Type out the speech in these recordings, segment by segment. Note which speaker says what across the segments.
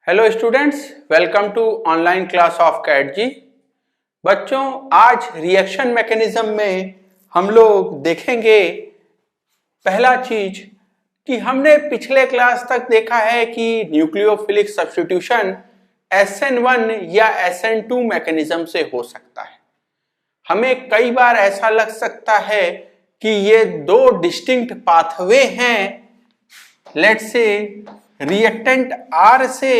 Speaker 1: Hello students, welcome to online class of cat ji. बच्चों, आज reaction mechanism में हम लोग देखेंगे पहला चीज कि हमने पिछले क्लास तक देखा है कि न्यूक्लियोफिलिक सब्स्टिट्यूशन SN1 या SN2 मैकेनिज्म से हो सकता है। हमें कई बार ऐसा लग सकता है कि ये दो डिस्टिंक्ट पाथवे हैं। लेट्स से रिएक्टेंट R से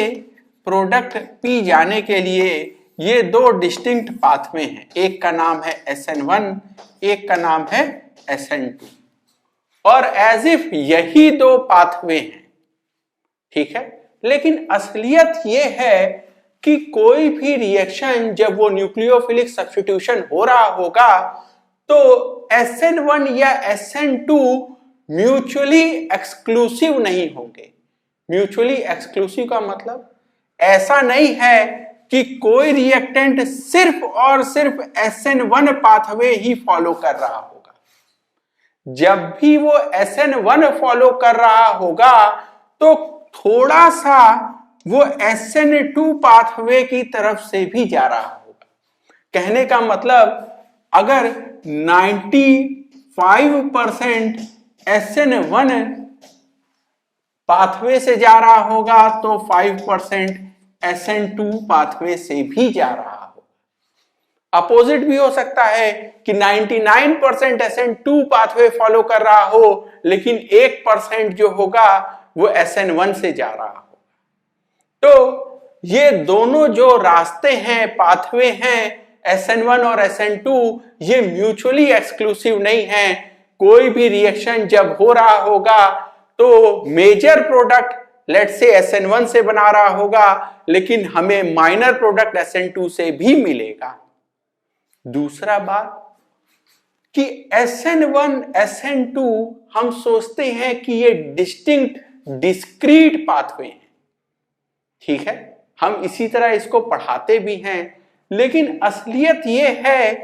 Speaker 1: प्रोडक्ट P जाने के लिए ये दो डिस्टिंक्ट पाथवे हैं, एक का नाम है SN1, एक का नाम है SN2, और एज इफ यही दो पाथवे हैं, ठीक है। लेकिन असलियत ये है कि कोई भी रिएक्शन जब वो न्यूक्लियोफिलिक सब्स्टिट्यूशन हो रहा होगा तो SN1 या SN2 म्यूचुअली एक्सक्लूसिव नहीं होंगे। म्यूचुअली एक्सक्लूसिव का मतलब ऐसा नहीं है कि कोई रिएक्टेंट सिर्फ और सिर्फ SN1 पाथवे ही फॉलो कर रहा होगा। जब भी वो SN1 फॉलो कर रहा होगा तो थोड़ा सा वो SN2 पाथवे की तरफ से भी जा रहा होगा। कहने का मतलब अगर 95% SN1 पाथवे से जा रहा होगा तो 5% SN2 पाथवे से भी जा रहा होगा। अपोजिट भी हो सकता है कि 99% SN2 पाथवे फॉलो कर रहा हो लेकिन 1% जो होगा वो SN1 से जा रहा हो। तो ये दोनों जो रास्ते हैं, पाथवे हैं, SN1 और SN2, ये म्यूचुअली एक्सक्लूसिव नहीं है। कोई भी रिएक्शन जब हो रहा होगा तो major product let's say SN1 से बना रहा होगा लेकिन हमें माइनर प्रोडक्ट SN2 से भी मिलेगा। दूसरा बात कि SN1 SN2 हम सोचते हैं कि ये डिस्टिंक्ट डिस्क्रीट पाथवे हैं, ठीक है, हम इसी तरह इसको पढ़ाते भी हैं। लेकिन असलियत ये है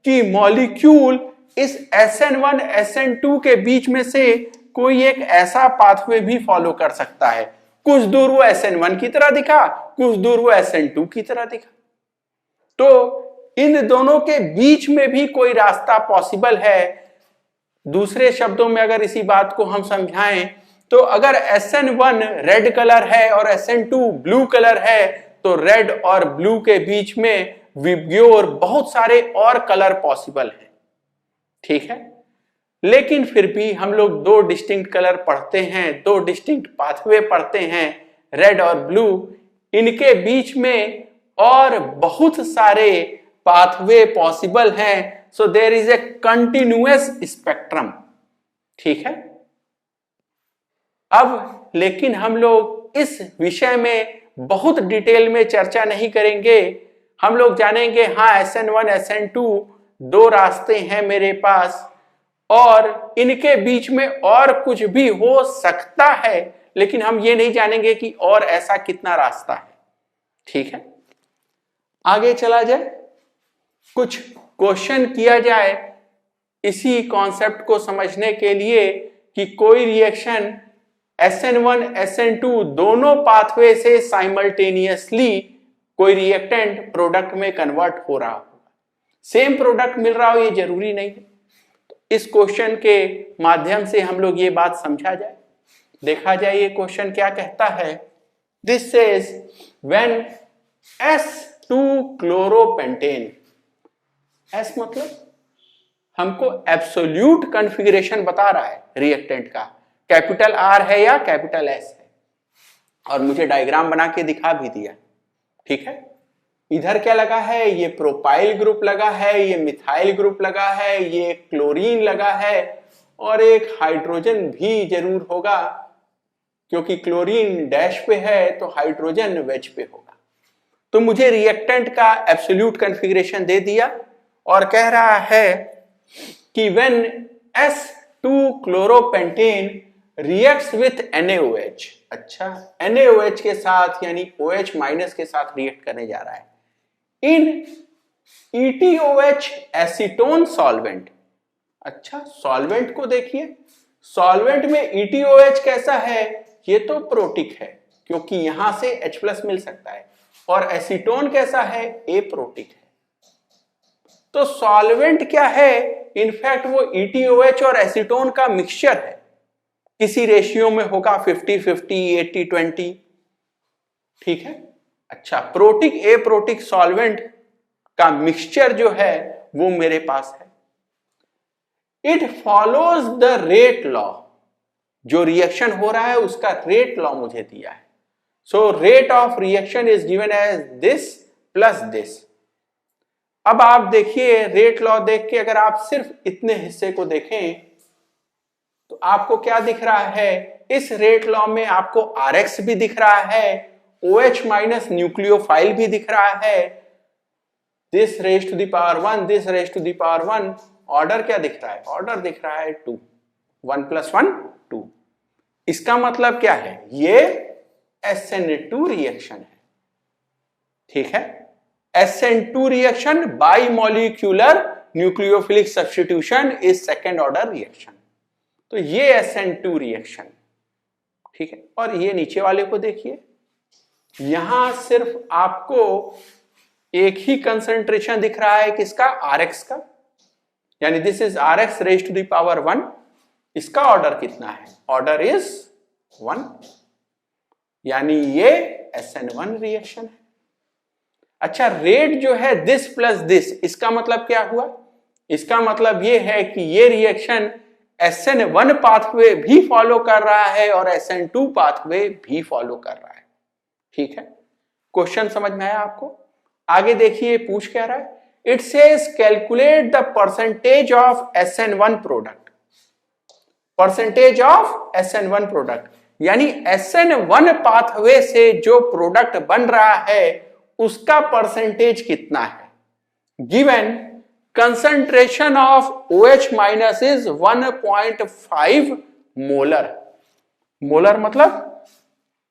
Speaker 1: कि मॉलिक्यूल इस SN1 SN2 के बीच में से कोई एक ऐसा पाथवे भी फॉलो कर सकता है। कुछ दूर वो SN1 की तरह दिखा, कुछ दूर वो SN2 की तरह दिखा, तो इन दोनों के बीच में भी कोई रास्ता पॉसिबल है। दूसरे शब्दों में अगर इसी बात को हम समझाएं तो अगर SN1 रेड कलर है और SN2 ब्लू कलर है तो रेड और ब्लू के बीच में विब्ग्योर बहुत सारे और कलर पॉसिबल हैं, ठीक है। लेकिन फिर भी हम लोग दो डिस्टिंक्ट कलर पढ़ते हैं, दो डिस्टिंक्ट पाथवे पढ़ते हैं, रेड और ब्लू। इनके बीच में और बहुत सारे पाथवे पॉसिबल हैं, so there is a continuous spectrum, ठीक है। अब लेकिन हम लोग इस विषय में बहुत डिटेल में चर्चा नहीं करेंगे। हम लोग जानेंगे हाँ SN1 SN2 दो रास्ते हैं मेरे पास और इनके बीच में और कुछ भी हो सकता है, लेकिन हम ये नहीं जानेंगे कि और ऐसा कितना रास्ता है, ठीक है। आगे चला जाए, कुछ क्वेश्चन किया जाए इसी कॉन्सेप्ट को समझने के लिए कि कोई रिएक्शन SN1 SN2 दोनों पाथवे से साइमल्टेनियसली कोई रिएक्टेंट प्रोडक्ट में कन्वर्ट हो रहा होगा। सेम प्रोडक्ट मिल रहा हो ये जरूरी नहीं है। तो इस क्वेश्चन के माध्यम से हम लोग ये बात समझा जाए, देखा जाए ये क्वेश्चन क्या कहता है। This says when S2 क्लोरोपेंटेन, S मतलब हमको एब्सोल्यूट कॉन्फ़िगरेशन बता रहा है रिएक्टेंट का, कैपिटल R है या कैपिटल S है, और मुझे डायग्राम बना के दिखा भी दिया, ठीक है। इधर क्या लगा है, ये प्रोपाइल ग्रुप लगा है, ये मिथाइल ग्रुप लगा है, ये क्लोरीन लगा है और एक हाइड्रोजन भी जरूर होगा क्योंकि क्लोरीन डैश पे है तो हाइड्रोजन वेज पे होगा। तो मुझे रिएक्टेंट का एब्सोल्यूट कॉन्फ़िगरेशन दे दिया और कह रहा है कि when S2 chloropentane reacts with NaOH, अच्छा NaOH के साथ यानी OH माइनस के साथ रिएक्ट करने जा रहा है इन ETOH एसीटोन सॉल्वेंट। अच्छा, सॉल्वेंट को देखिए, सॉल्वेंट में ETOH कैसा है, ये तो प्रोटिक है, क्योंकि यहां से H+ मिल सकता है। और एसीटोन कैसा है, एप्रोटिक है। तो सॉल्वेंट क्या है, इनफैक्ट वो ETOH और एसीटोन का मिक्सचर है, किसी रेशियो में होगा 50-50, 80-20, ठीक है। अच्छा, प्रोटिक एप्रोटिक सॉल्वेंट का मिक्सचर जो है वो मेरे पास है। It follows the rate law, जो रिएक्शन हो रहा है उसका रेट लॉ मुझे दिया है। So rate of reaction is given as this plus this. अब आप देखिए रेट लॉ देख के अगर आप सिर्फ इतने हिस्से को देखें तो आपको क्या दिख रहा है, इस रेट लॉ में आपको Rx भी दिख रहा है, OH माइनस न्यूक्लियोफाइल भी दिख रहा है, this raise to the power 1, this raise to the power 1। Order क्या दिख रहा है, ऑर्डर दिख रहा है 2, 1 + 1 2। इसका मतलब क्या है, ये SN2 रिएक्शन है, ठीक है। SN2 reaction by molecular nucleophilic substitution is second order reaction. तो ये SN2 रिएक्शन, ठीक है। और ये नीचे वाले को देखिए, यहां सिर्फ आपको एक ही कंसंट्रेशन दिख रहा है किसका, Rx का, यानी this is Rx raise to the power 1। इसका ऑर्डर कितना है, ऑर्डर इज 1, यानी ये SN1 रिएक्शन है। अच्छा, रेट जो है दिस प्लस दिस, इसका मतलब क्या हुआ, इसका मतलब ये है कि ये रिएक्शन SN1 पाथवे भी फॉलो कर रहा है और SN2 पाथवे भी फॉलो कर रहा है, ठीक है। क्वेश्चन समझ में आया आपको। आगे देखिए पूछ क्या रहा है, it says calculate the percentage of SN1 product, percentage of SN1 product, यानी SN1 पाथवे से जो प्रोडक्ट बन रहा है उसका परसेंटेज कितना है। Given concentration of OH minus is 1.5 molar. Molar मतलब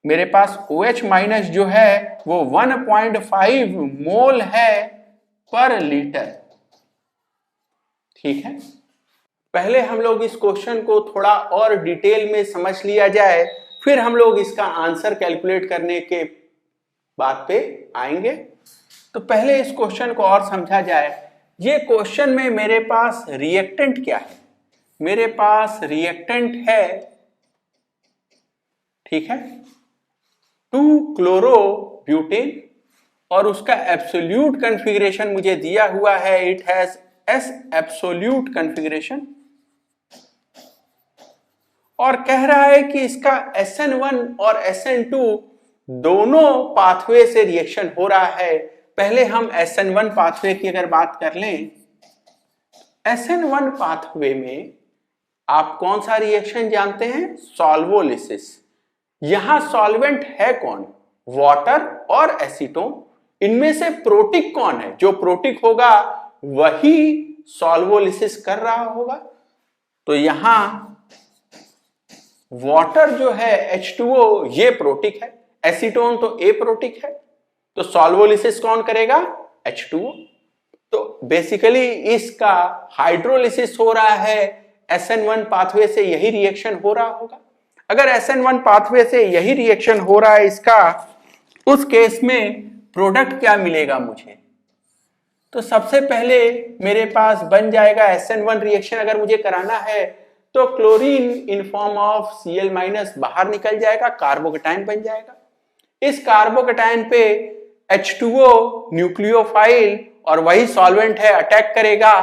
Speaker 1: मेरे पास OH माइनस जो है वो 1.5 मोल है पर लीटर, ठीक है। पहले हम लोग इस क्वेश्चन को थोड़ा और डिटेल में समझ लिया जाए, फिर हम लोग इसका आंसर कैलकुलेट करने के बात पे आएंगे। तो पहले इस क्वेश्चन को और समझा जाए। ये क्वेश्चन में मेरे पास रिएक्टेंट क्या है, मेरे पास रिएक्टेंट है, ठीक है, 2-क्लोरोब्यूटेन, और उसका एब्सोल्यूट कॉन्फ़िगरेशन मुझे दिया हुआ है, it has S absolute configuration, और कह रहा है कि इसका SN1 और SN2 दोनों पाथवे से रिएक्शन हो रहा है। पहले हम SN1 पाथवे की अगर बात कर लें, SN1 पाथवे में आप कौन सा रिएक्शन जानते हैं, सॉल्वोलिसिस। यहां सॉल्वेंट है कौन, वाटर और एसीटोन। इनमें से प्रोटिक कौन है, जो प्रोटिक होगा वही सॉल्वोलिसिस कर रहा होगा। तो यहां वाटर जो है H2O ये प्रोटिक है, एसीटोन तो एप्रोटिक है, तो सॉल्वोलिसिस कौन करेगा, H2O। तो बेसिकली इसका हाइड्रोलिसिस हो रहा है, SN1 पाथवे से यही रिएक्शन हो रहा होगा। अगर SN1 पाथवे से यही रिएक्शन हो रहा है इसका, उस केस में प्रोडक्ट क्या मिलेगा मुझे। तो सबसे पहले मेरे पास बन जाएगा SN1 रिएक्शन अगर मुझे कराना है तो chlorine in form of Cl- बाहर निकल जाएगा, कार्बोकेटाइन बन जाएगा। इस कार्बोकेटाइन पे H2O न्यूक्लियोफाइल और वही सॉल्वेंट है अटैक करेगा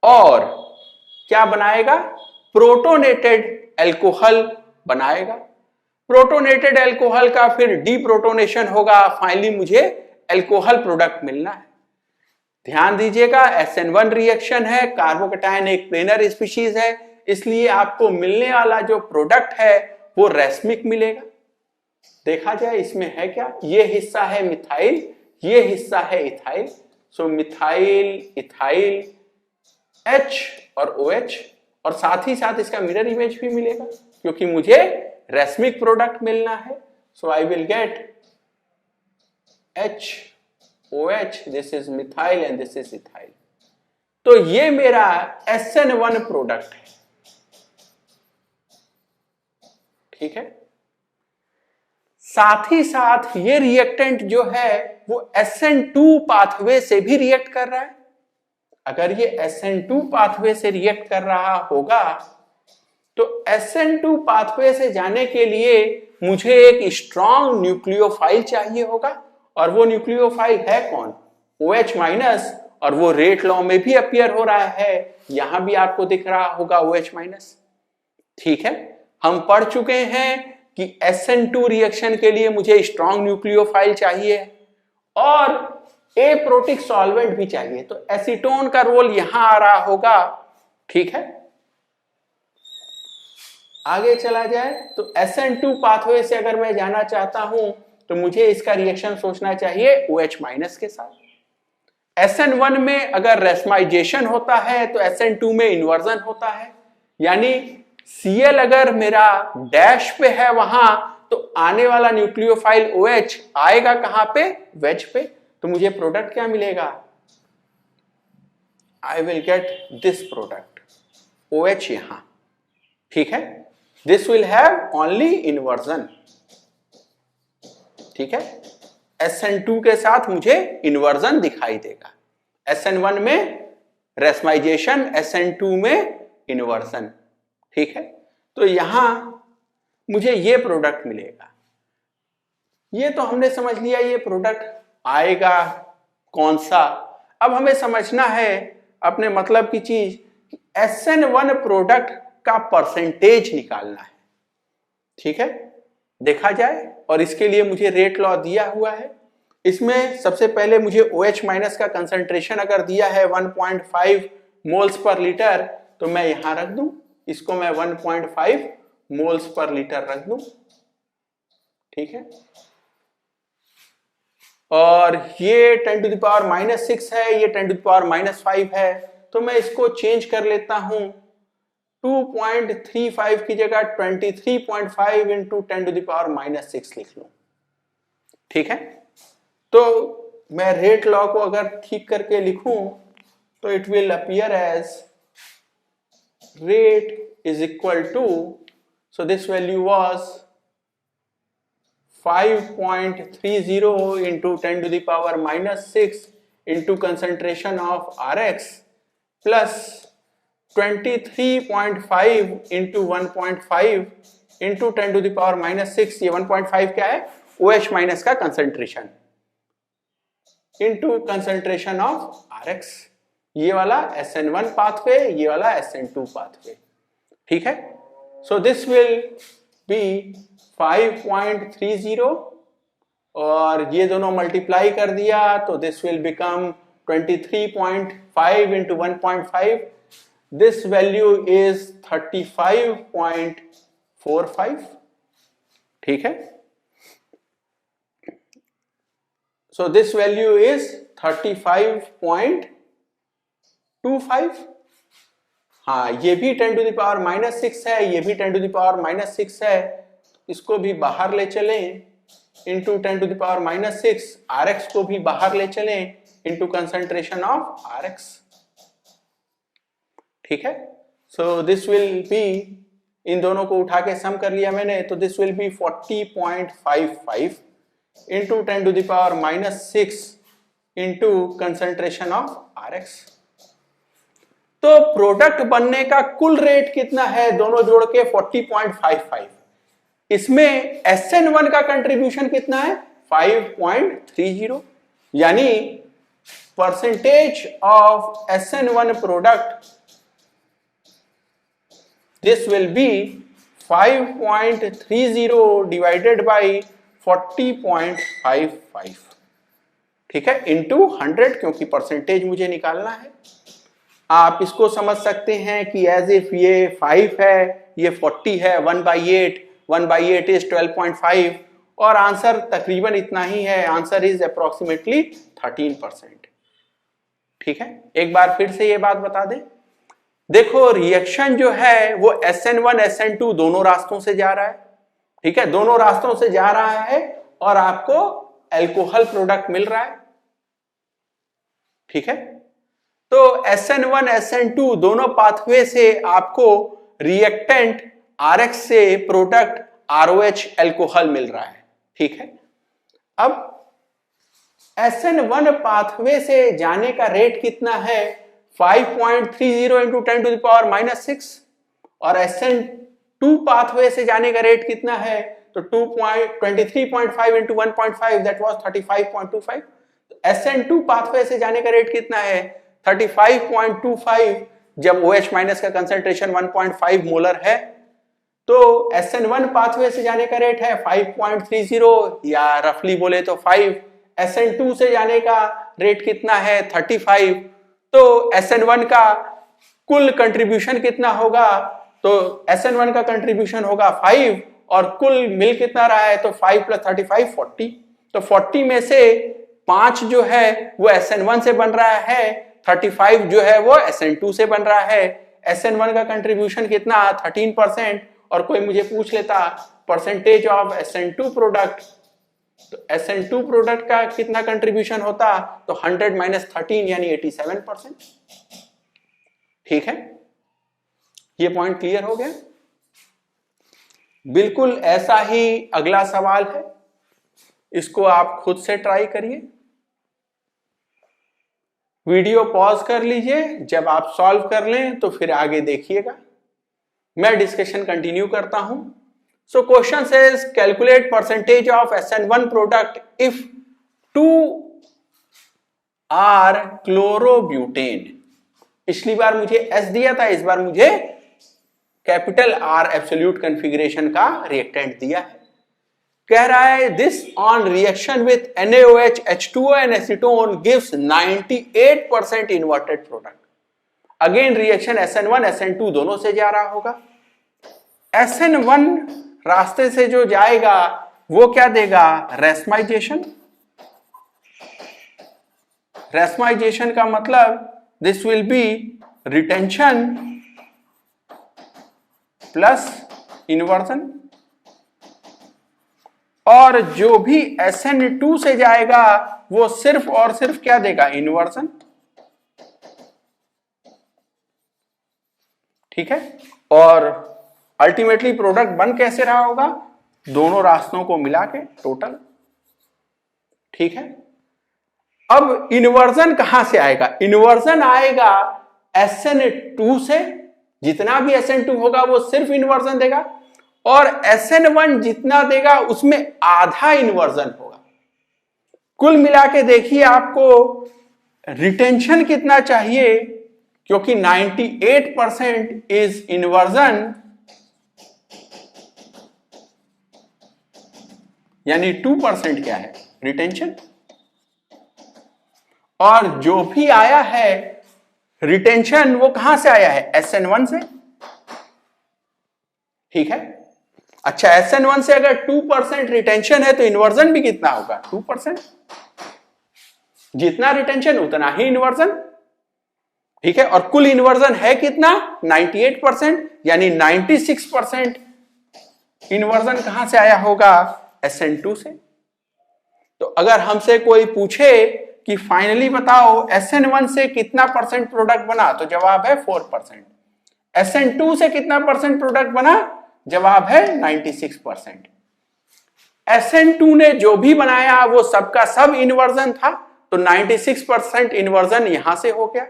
Speaker 1: और क्या बनाएगा, प्रोटोनेटेड एल्कोहल बनाएगा। प्रोटोनेटेड एल्कोहल का फिर डीप्रोटोनेशन होगा, फाइनली मुझे एल्कोहल प्रोडक्ट मिलना है। ध्यान दीजिएगा SN1 रिएक्शन है, कार्बोकेटाइन एक प्लेनर स्पीशीज है, इसलिए आपको मिलने वाला जो प्रोडक्ट है वो रेसमिक मिलेगा। देखा जाए इसमें है क्या, ये हिस्सा है मिथाइल, ये हिस्सा है इथाइल। सो मिथाइल इथाइल H और OH, और साथ ही साथ इसका मिरर इमेज भी मिलेगा क्योंकि मुझे रेसमिक प्रोडक्ट मिलना है। So I will get HOH, this is methyl and this is ethyl. तो ये मेरा SN1 प्रोडक्ट है, ठीक है। साथ ही साथ ये रिएक्टेंट जो है वो SN2 पाथवे से भी रिएक्ट कर रहा है। अगर ये SN2 पाथवे से रिएक्ट कर रहा होगा तो SN2 पाथवे से जाने के लिए मुझे एक स्ट्रॉन्ग न्यूक्लियोफाइल चाहिए होगा, और वो न्यूक्लियोफाइल है कौन? OH माइनस, और वो रेट लॉ में भी अपीयर हो रहा है, यहां भी आपको दिख रहा होगा OH माइनस। ठीक है, हम पढ़ चुके हैं कि SN2 रिएक्शन के लिए मुझे स्ट्रॉन्ग न्यूक्लियोफाइल चाहिए और एप्रोटिक सॉल्वेंट भी चाहिए, तो एसीटोन का रोल यहां आ रहा होगा। ठीक है, आगे चला जाए तो SN2 पाथवे से अगर मैं जाना चाहता हूं तो मुझे इसका रिएक्शन सोचना चाहिए OH माइनस के साथ। SN1 में अगर रेस्माइजेशन होता है तो SN2 में इन्वर्जन होता है, यानी Cl अगर मेरा डैश पे है वहां तो आने वाला न्यूक्लियोफाइल OH आएगा कहां पे? वेज पे। तो मुझे प्रोडक्ट क्या मिलेगा? आई will get this product OH यहां। ठीक है, this will have only inversion. ठीक है, SN2 के साथ मुझे इन्वर्जन दिखाई देगा। SN1 में रेस्माइजेशन, SN2 में इन्वर्जन। ठीक है, तो यहां मुझे ये प्रोडक्ट मिलेगा। ये तो हमने समझ लिया ये प्रोडक्ट आएगा कौन सा। अब हमें समझना है अपने मतलब की चीज कि SN1 प्रोडक्ट का परसेंटेज निकालना है। ठीक है, देखा जाए, और इसके लिए मुझे रेट लॉ दिया हुआ है। इसमें सबसे पहले मुझे OH माइनस का कंसंट्रेशन अगर दिया है 1.5 मोल्स पर लीटर तो मैं यहां रख दूं, इसको मैं 1.5 मोल्स पर लीटर रख दूं। ठीक है, और ये 10 टू द पावर -6 है, ये 10 टू द पावर -5 है, तो मैं इसको चेंज कर लेता हूं 2.35 की जगह 23.5 इंटू 10 टू द पावर -6 लिख लूं। ठीक है, तो मैं रेट लॉ को अगर ठीक करके लिखूं तो it will appear as rate is equal to, so this value was 5.30 into 10 to the power -6 into concentration of Rx plus 23.5 into 1.5 into 10 to the power -6, ये 1.5 क्या है? OH माइनस का concentration into concentration of Rx, ये वाला SN1 pathway, ये वाला SN2 pathway. ठीक है, सो दिस विल बी 5.30 और ये दोनों मल्टीप्लाई कर दिया तो this will become 23.5 into 1.5, this value is 35.45। ठीक है, सो दिस वैल्यू इज 35.25। हाँ, ये भी 10 टू द पावर -6 है, ये भी 10 टू द पावर -6 है, इसको भी बाहर ले चलें into 10 to the power -6, Rx को भी बाहर ले चलें इंटू कंसंट्रेशन ऑफ Rx। ठीक है, सो दिस विल बी, इन दोनों को उठा के सम कर लिया मैंने, तो this will be 40.55 into 10 to the power -6 into concentration of Rx। तो प्रोडक्ट बनने का कुल रेट कितना है? दोनों जोड़ के 40.55। इसमें SN1 का कंट्रीब्यूशन कितना है? 5.30, यानी percentage of SN1 product this will B 5.30 divided by 40.55। ठीक है, इंटू 100, क्योंकि परसेंटेज मुझे निकालना है। आप इसको समझ सकते हैं कि एज इफ ये 5 है, ये 40 है, 1/8 इज 12.5 और आंसर तकरीबन इतना ही है, आंसर इज अप्रोक्सीमेटली 13%। ठीक है, एक बार फिर से ये बात बता दें, देखो रिएक्शन जो है वो SN1 SN2 दोनों रास्तों से जा रहा है। ठीक है, दोनों रास्तों से जा रहा है और आपको अल्कोहल प्रोडक्ट मिल रहा है। ठीक है, तो SN1 SN2 दोनों पाथवे से आपको रिएक्टेंट Rx से प्रोडक्ट ROH अल्कोहल मिल रहा है। ठीक है। अब SN1 पाथवे से जाने का रेट कितना है 5.30 into 10 to the power minus 6 और SN2 पाथवे से जाने का रेट कितना है तो 23.5 into 1.5 that was 35.25। SN2 pathway से जाने का रेट कितना है 35.25 जब OH माइनस का कंसंट्रेशन 1.5 मोलर है तो SN1 पाथवे से जाने का रेट है 5.30 या रफली बोले तो 5। SN2 से जाने का रेट कितना है 35। तो SN1 का कुल कंट्रीब्यूशन कितना होगा तो SN1 का कंट्रीब्यूशन होगा 5 और कुल मिल कितना रहा है तो 5 + 35 40। तो 40 में से 5 जो है वो SN1 से बन रहा है, 35 जो है वो SN2 से बन रहा है। SN1 का कंट्रीब्यूशन कितना 13%। और कोई मुझे पूछ लेता परसेंटेज ऑफ SN2 प्रोडक्ट तो SN2 प्रोडक्ट का कितना कंट्रीब्यूशन होता तो 100 - 13 यानी 87%। ठीक है, ये पॉइंट क्लियर हो गया। बिल्कुल ऐसा ही अगला सवाल है, इसको आप खुद से ट्राई करिए। वीडियो पॉज कर लीजिए, जब आप सॉल्व कर लें तो फिर आगे देखिएगा। मैं डिस्कशन कंटिन्यू करता हूं। So question says calculate percentage of SN1 product if 2 R chlorobutane. पिछली बार मुझे S दिया था, इस बार मुझे कैपिटल R एब्सोल्यूट कॉन्फ़िगरेशन का रिएक्टेंट दिया है। कह रहा है this on reaction with NaOH H2O and acetone gives 98% inverted product. Again reaction SN1 SN2 दोनों से जा रहा होगा। SN1 रास्ते से जो जाएगा वो क्या देगा रेस्माइजेशन। रेस्माइजेशन का मतलब this will B retention plus inversion. और जो भी SN2 से जाएगा वो सिर्फ और सिर्फ क्या देगा इन्वर्जन। ठीक है, और अल्टीमेटली प्रोडक्ट बन कैसे रहा होगा दोनों रास्तों को मिला के टोटल। ठीक है, अब इन्वर्जन कहां से आएगा, इन्वर्जन आएगा SN2 से। जितना भी SN2 होगा वो सिर्फ इन्वर्जन देगा और SN1 जितना देगा उसमें आधा इन्वर्जन होगा। कुल मिला के देखिए आपको रिटेंशन कितना चाहिए, क्योंकि 98% इज इन्वर्जन यानी 2% क्या है रिटेंशन। और जो भी आया है रिटेंशन वो कहां से आया है SN1 से। ठीक है, अच्छा SN1 से अगर 2% रिटेंशन है तो इन्वर्जन भी कितना होगा 2%। जितना रिटेंशन उतना ही इन्वर्जन। ठीक है, और कुल इन्वर्जन है कितना 98% यानी 96% इन्वर्जन कहां से आया होगा SN2 से। तो अगर हमसे कोई पूछे कि फाइनली बताओ SN1 से कितना परसेंट प्रोडक्ट बना तो जवाब है 4%। SN2 से कितना परसेंट प्रोडक्ट बना जवाब है 96%। SN2 ने जो भी बनाया वो सबका सब इन्वर्जन था तो 96% इन्वर्जन यहां से हो गया।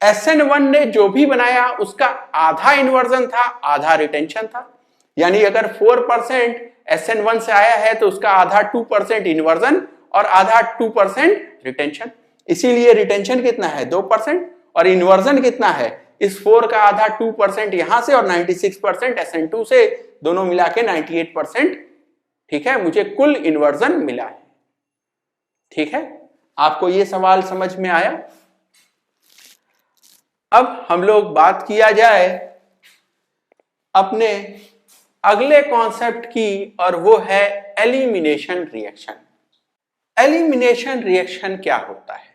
Speaker 1: SN1 ने जो भी बनाया उसका आधा इन्वर्जन था आधा रिटेंशन था, यानी अगर 4% SN1 से आया है तो उसका आधा 2% इन्वर्जन और आधा 2% रिटेंशन। इसीलिए रिटेंशन कितना है 2% और इन्वर्जन कितना है इस 4 का आधा 2% यहां से और 96% SN2 से, दोनों मिला के 98%। ठीक है, मुझे कुल इन्वर्जन मिला है। ठीक है, आपको यह सवाल समझ में आया। अब हम लोग बात किया जाए अपने अगले कॉन्सेप्ट की, और वो है एलिमिनेशन रिएक्शन। एलिमिनेशन रिएक्शन क्या होता है?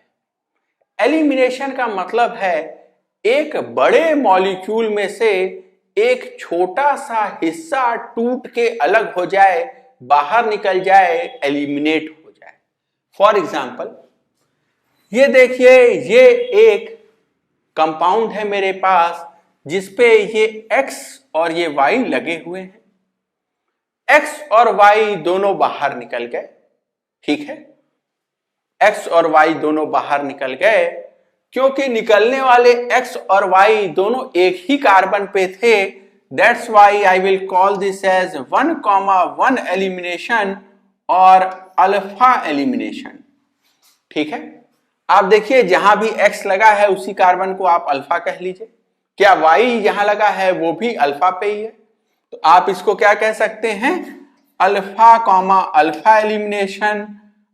Speaker 1: एलिमिनेशन का मतलब है एक बड़े मॉलिक्यूल में से एक छोटा सा हिस्सा टूट के अलग हो जाए, बाहर निकल जाए, एलिमिनेट हो जाए। फॉर एग्जाम्पल ये देखिए, ये एक कंपाउंड है मेरे पास जिसपे ये X और ये Y लगे हुए हैं। एक्स और वाई दोनों बाहर निकल गए, ठीक है, एक्स और वाई दोनों बाहर निकल गए। क्योंकि निकलने वाले एक्स और वाई दोनों एक ही कार्बन पे थे, that's why I will call this as 1,1 elimination और अल्फा एलिमिनेशन, ठीक है। आप देखिए जहां भी एक्स लगा है उसी कार्बन को आप अल्फा कह लीजिए, क्या वाई जहां लगा है वो भी अल्फा पे ही है, तो आप इसको क्या कह सकते हैं, alpha comma alpha elimination,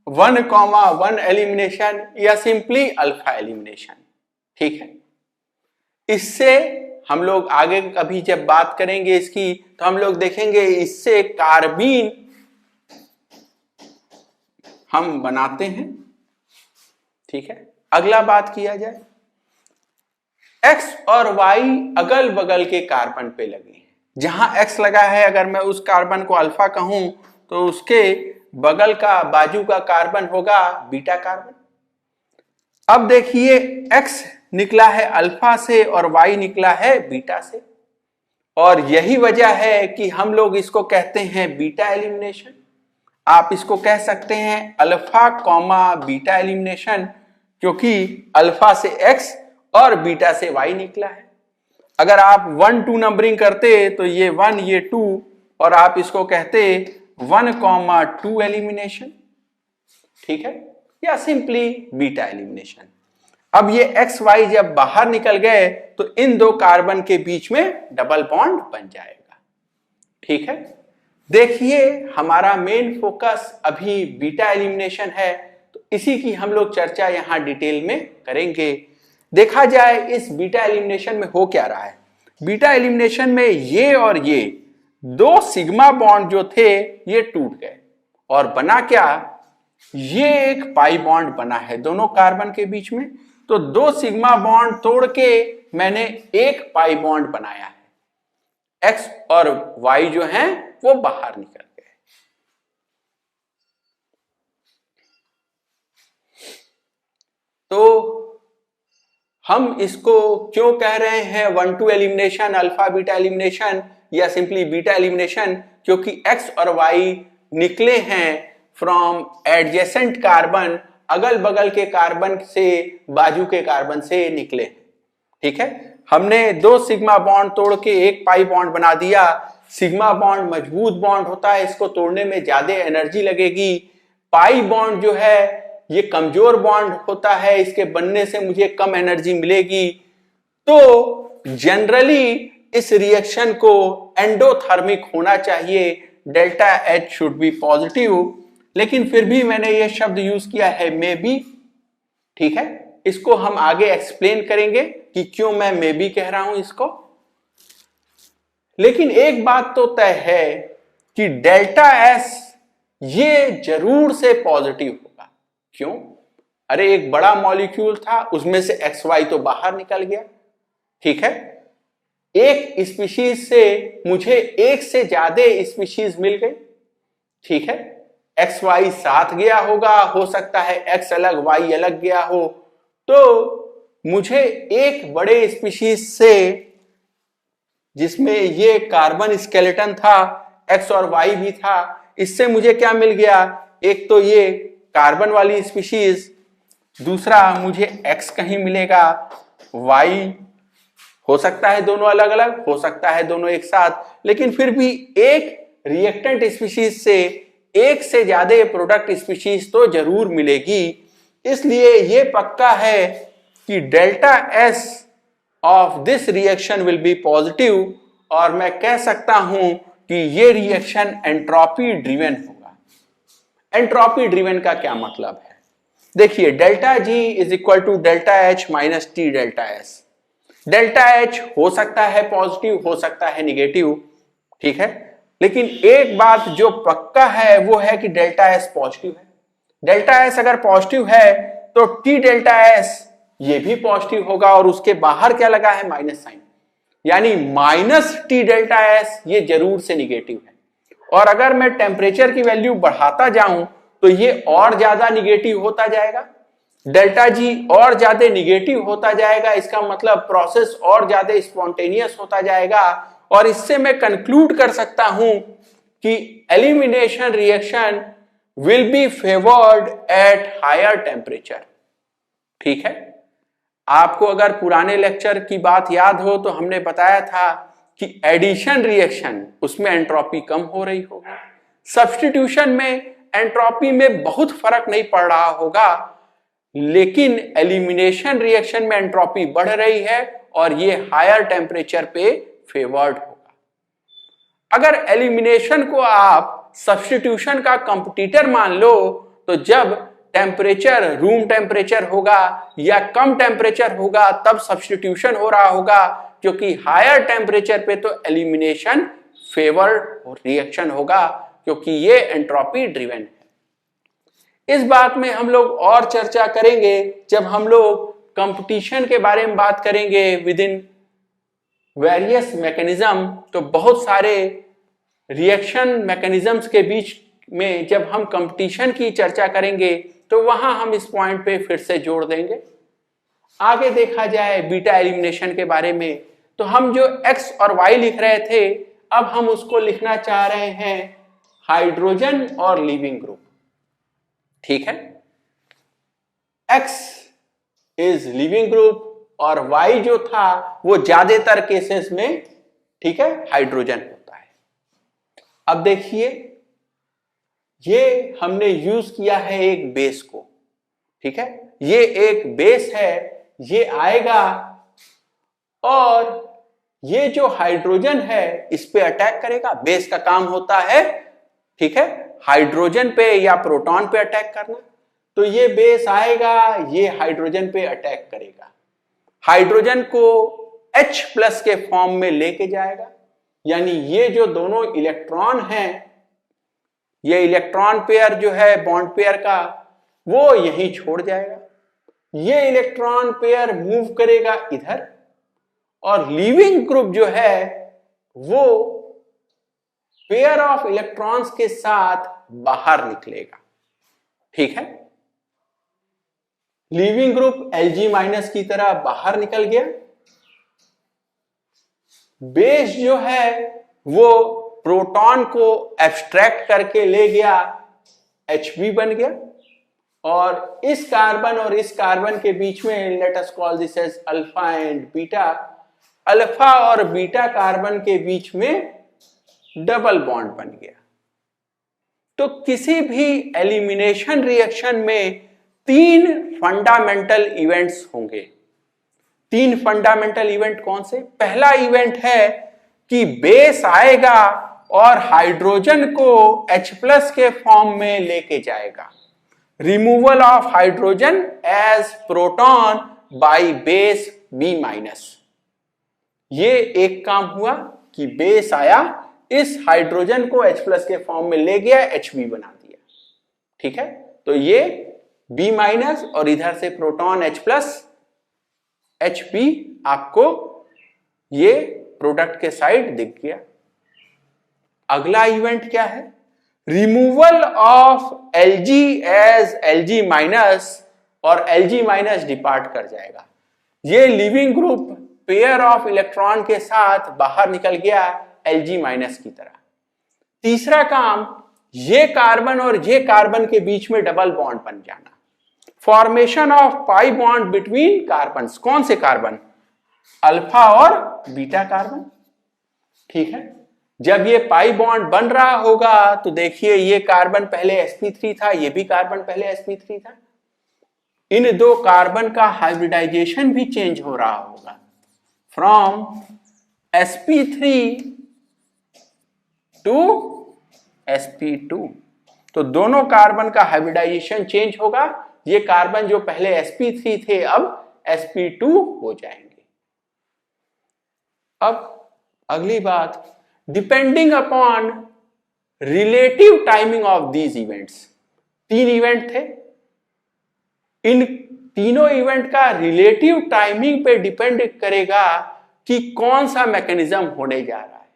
Speaker 1: 1,1 elimination या सिंपली अल्फा एलिमिनेशन, ठीक है। इससे हम लोग आगे कभी जब बात करेंगे इसकी तो हम लोग देखेंगे इससे कार्बीन हम बनाते हैं, ठीक है। अगला बात किया जाए, एक्स और वाई अगल बगल के कार्बन पे लगे हैं, जहां एक्स लगा है अगर मैं उस कार्बन को अल्फा कहूं तो उसके बगल का बाजू का कार्बन होगा बीटा कार्बन। अब देखिए एक्स निकला है अल्फा से और वाई निकला है बीटा से, और यही वजह है कि हम लोग इसको कहते हैं बीटा एलिमिनेशन। आप इसको कह सकते हैं अल्फा कॉमा बीटा एलिमिनेशन, क्योंकि अल्फा से एक्स और बीटा से वाई निकला है। अगर आप 1-2 नंबरिंग करते तो ये 1 ये 2 और आप इसको कहते 1,2 एलिमिनेशन, ठीक है, या सिंपली बीटा एलिमिनेशन। अब ये एक्स वाई जब बाहर निकल गए तो इन दो कार्बन के बीच में डबल बॉन्ड बन जाएगा, ठीक है। देखिए हमारा मेन फोकस अभी बीटा एलिमिनेशन है, तो इसी की हम लोग चर्चा यहां डिटेल में करेंगे। देखा जाए इस बीटा एलिमिनेशन में हो क्या रहा है। बीटा एलिमिनेशन में ये और ये दो सिग्मा बॉन्ड जो थे ये टूट गए और बना क्या, ये एक पाई बॉन्ड बना है दोनों कार्बन के बीच में। तो दो सिग्मा बॉन्ड तोड़ के मैंने एक पाई बॉन्ड बनाया है, एक्स और वाई जो हैं वो बाहर निकल गए। तो हम इसको क्यों कह रहे हैं 1-2 एलिमिनेशन, अल्फा बीटा एलिमिनेशन या सिंपली बीटा एलिमिनेशन, क्योंकि एक्स और वाई निकले हैं फ्रॉम एडजेसेंट कार्बन, अगल बगल के कार्बन से, बाजू के कार्बन से निकले, ठीक है। हमने दो सिग्मा बॉन्ड तोड़ के एक पाई बॉन्ड बना दिया। सिग्मा बॉन्ड मजबूत बॉन्ड होता है, इसको तोड़ने में ज्यादा एनर्जी लगेगी। पाई बॉन्ड जो है ये कमजोर बॉन्ड होता है, इसके बनने से मुझे कम एनर्जी मिलेगी। तो जनरली इस रिएक्शन को एंडोथर्मिक होना चाहिए, delta H should be positive, लेकिन फिर भी मैंने ये शब्द यूज किया है मे बी, ठीक है। इसको हम आगे एक्सप्लेन करेंगे कि क्यों मैं मे बी कह रहा हूं इसको। लेकिन एक बात तो तय है कि डेल्टा एस ये जरूर से पॉजिटिव होगा। क्यों? अरे एक बड़ा मॉलिक्यूल था, उसमें से एक्स वाई तो बाहर निकल गया, ठीक है। एक स्पीशीज से मुझे एक से ज्यादा स्पीशीज मिल गई, ठीक है। एक्स वाई साथ गया होगा, हो सकता है एक्स अलग वाई अलग गया हो, तो मुझे एक बड़े स्पीशीज से जिसमें ये कार्बन स्केलेटन था, एक्स और वाई भी था, इससे मुझे क्या मिल गया, एक तो ये कार्बन वाली स्पीशीज, दूसरा मुझे एक्स कहीं मिलेगा, वाई हो सकता है दोनों अलग अलग, हो सकता है दोनों एक साथ, लेकिन फिर भी एक रिएक्टेंट स्पीशीज से एक से ज्यादा प्रोडक्ट स्पीशीज तो जरूर मिलेगी। इसलिए ये पक्का है कि delta S of this reaction will be positive, और मैं कह सकता हूं कि ये रिएक्शन एंट्रोपी ड्रिवन होगा। एंट्रोपी ड्रिवन का क्या मतलब है, देखिए delta G is equal to delta H minus T delta S. Delta H हो सकता है पॉजिटिव, हो सकता है निगेटिव, ठीक है, लेकिन एक बात जो पक्का है वो है कि डेल्टा एस पॉजिटिव है। डेल्टा एस अगर पॉजिटिव है तो टी डेल्टा एस ये भी पॉजिटिव होगा, और उसके बाहर क्या लगा है, माइनस साइन, यानी माइनस टी डेल्टा एस ये जरूर से निगेटिव है। और अगर मैं टेम्परेचर की वैल्यू बढ़ाता जाऊं तो ये और ज्यादा निगेटिव होता जाएगा, डेल्टा जी और ज्यादा निगेटिव होता जाएगा। इसका मतलब प्रोसेस और ज्यादा स्पॉन्टेनियस होता जाएगा, और इससे मैं कंक्लूड कर सकता हूं कि elimination reaction will be favoured at higher temperature. ठीक है, आपको अगर पुराने लेक्चर की बात याद हो तो हमने बताया था कि एडिशन रिएक्शन उसमें एंट्रोपी कम हो रही होगी, सब्स्टिट्यूशन में एंट्रोपी में बहुत फर्क नहीं पड़ रहा होगा, लेकिन एलिमिनेशन रिएक्शन में एंट्रोपी बढ़ रही है और ये हायर टेम्परेचर पे फेवर्ड होगा। अगर एलिमिनेशन को आप सब्स्टिट्यूशन का कंपटीटर मान लो तो जब टेम्परेचर रूम टेम्परेचर होगा या कम टेम्परेचर होगा तब सब्स्टिट्यूशन हो रहा होगा, क्योंकि हायर टेम्परेचर पे तो एलिमिनेशन फेवर्ड रिएक्शन होगा क्योंकि ये एंट्रोपी ड्रिवन है। इस बात में हम लोग और चर्चा करेंगे जब हम लोग कंपटीशन के बारे में बात करेंगे विद इन वेरियस मैकेनिज्म। तो बहुत सारे रिएक्शन मैकेनिज्म्स के बीच में जब हम कंपटीशन की चर्चा करेंगे तो वहां हम इस पॉइंट पे फिर से जोड़ देंगे। आगे देखा जाए बीटा एलिमिनेशन के बारे में, तो हम जो x और y लिख रहे थे अब हम उसको लिखना चाह रहे हैं हाइड्रोजन और लीविंग ग्रुप। ठीक है, x इज लीविंग ग्रुप और y जो था वो ज्यादातर केसेस में, ठीक है, हाइड्रोजन होता है। अब देखिए ये हमने यूज किया है एक बेस को, ठीक है, ये एक बेस है, ये आएगा और ये जो हाइड्रोजन है इस पे अटैक करेगा। बेस का काम होता है, ठीक है, हाइड्रोजन पे या प्रोटॉन पे अटैक करना। तो ये बेस आएगा, ये हाइड्रोजन पे अटैक करेगा, हाइड्रोजन को H प्लस के फॉर्म में लेके जाएगा, यानी ये जो दोनों इलेक्ट्रॉन हैं, ये इलेक्ट्रॉन पेयर जो है बॉन्ड पेयर का वो यहीं छोड़ जाएगा। ये इलेक्ट्रॉन पेयर मूव करेगा इधर और लीविंग ग्रुप जो है वो पेयर ऑफ इलेक्ट्रॉन्स के साथ बाहर निकलेगा। ठीक है, लीविंग ग्रुप Lg माइनस की तरह बाहर निकल गया, बेस जो है वो प्रोटॉन को एब्स्ट्रैक्ट करके ले गया, Hb बन गया और इस कार्बन और इस कार्बन के बीच में let us call this as alpha and beta, alpha और बीटा कार्बन के बीच में डबल बॉन्ड बन गया। तो किसी भी एलिमिनेशन रिएक्शन में तीन फंडामेंटल इवेंट्स होंगे। तीन फंडामेंटल इवेंट कौन से? पहला इवेंट है कि बेस आएगा और हाइड्रोजन को H प्लस के फॉर्म में लेके जाएगा, removal of hydrogen as proton by base B minus. ये एक काम हुआ कि बेस आया, इस हाइड्रोजन को H प्लस के फॉर्म में ले गया, Hb बना दिया। ठीक है, तो ये B माइनस और इधर से प्रोटॉन H प्लस Hb, आपको ये प्रोडक्ट के साइड दिख गया। अगला इवेंट क्या है? Removal of Lg as Lg minus और Lg माइनस डिपार्ट कर जाएगा। ये leaving group pair of electron के साथ बाहर निकल गया Lg माइनस की तरह। तीसरा काम, ये कार्बन और ये कार्बन के बीच में डबल बॉन्ड बन जाना, formation of pi bond between carbon. कौन से कार्बन? अल्फा और बीटा कार्बन। ठीक है, जब ये पाई बॉन्ड बन रहा होगा तो देखिए ये कार्बन पहले sp3 था, ये भी कार्बन पहले sp3 था, इन दो कार्बन का हाइब्रिडाइजेशन भी चेंज हो रहा होगा फ्रॉम sp3 टू sp2। तो दोनों कार्बन का हाइब्रिडाइजेशन चेंज होगा, ये कार्बन जो पहले sp3 थे अब sp2 हो जाएंगे। अब अगली बात, depending upon relative timing of these events. तीन इवेंट थे, इन तीनों इवेंट का रिलेटिव टाइमिंग पे डिपेंड करेगा कि कौन सा मैकेनिज्म होने जा रहा है।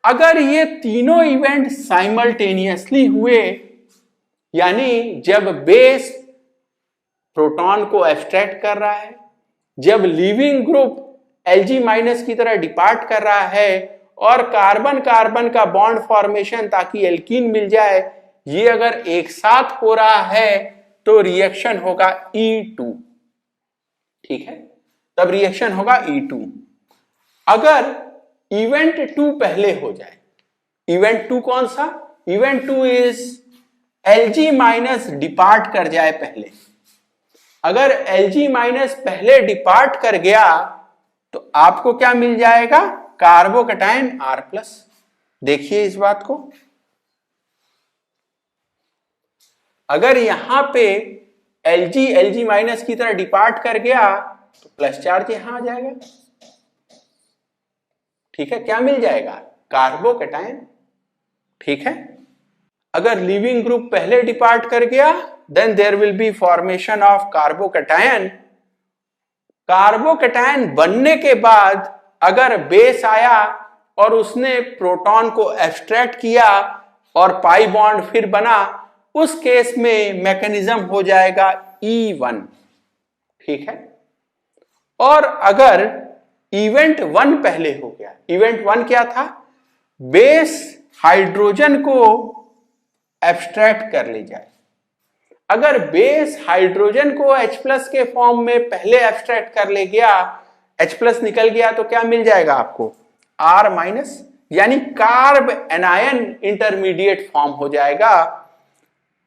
Speaker 1: अगर ये तीनों इवेंट साइमल्टेनियसली हुए, यानी जब बेस प्रोटॉन को एब्स्ट्रैक्ट कर रहा है, जब लिविंग ग्रुप Lg माइनस की तरह डिपार्ट कर रहा है और कार्बन कार्बन का बॉन्ड फॉर्मेशन ताकि एल्कीन मिल जाए, ये अगर एक साथ हो रहा है तो रिएक्शन होगा E2। ठीक है, तब रिएक्शन होगा E2। अगर इवेंट 2 पहले हो जाए, इवेंट 2 कौन सा? Event 2 is Lg minus depart कर जाए पहले। अगर Lg माइनस पहले डिपार्ट कर गया तो आपको क्या मिल जाएगा? Carbocation R+। देखिए इस बात को, अगर यहां पे Lg माइनस की तरह डिपार्ट कर गया तो प्लस चार्ज यहां आ जाएगा। ठीक है, क्या मिल जाएगा? कार्बोकैटायन। ठीक है, अगर लिविंग ग्रुप पहले डिपार्ट कर गया then there will be formation of carbocation. Carbocation बनने के बाद अगर बेस आया और उसने प्रोटॉन को एब्स्ट्रैक्ट किया और पाई बॉन्ड फिर बना, उस केस में मैकेनिज्म हो जाएगा E1। ठीक है, और अगर इवेंट 1 पहले हो गया, इवेंट 1 क्या था? बेस हाइड्रोजन को एब्स्ट्रैक्ट कर ले जाए। अगर बेस हाइड्रोजन को H+ के फॉर्म में पहले एब्स्ट्रैक्ट कर ले गया, H+ निकल गया तो क्या मिल जाएगा आपको? R-, यानी कार्ब एनायन इंटरमीडिएट फॉर्म हो जाएगा।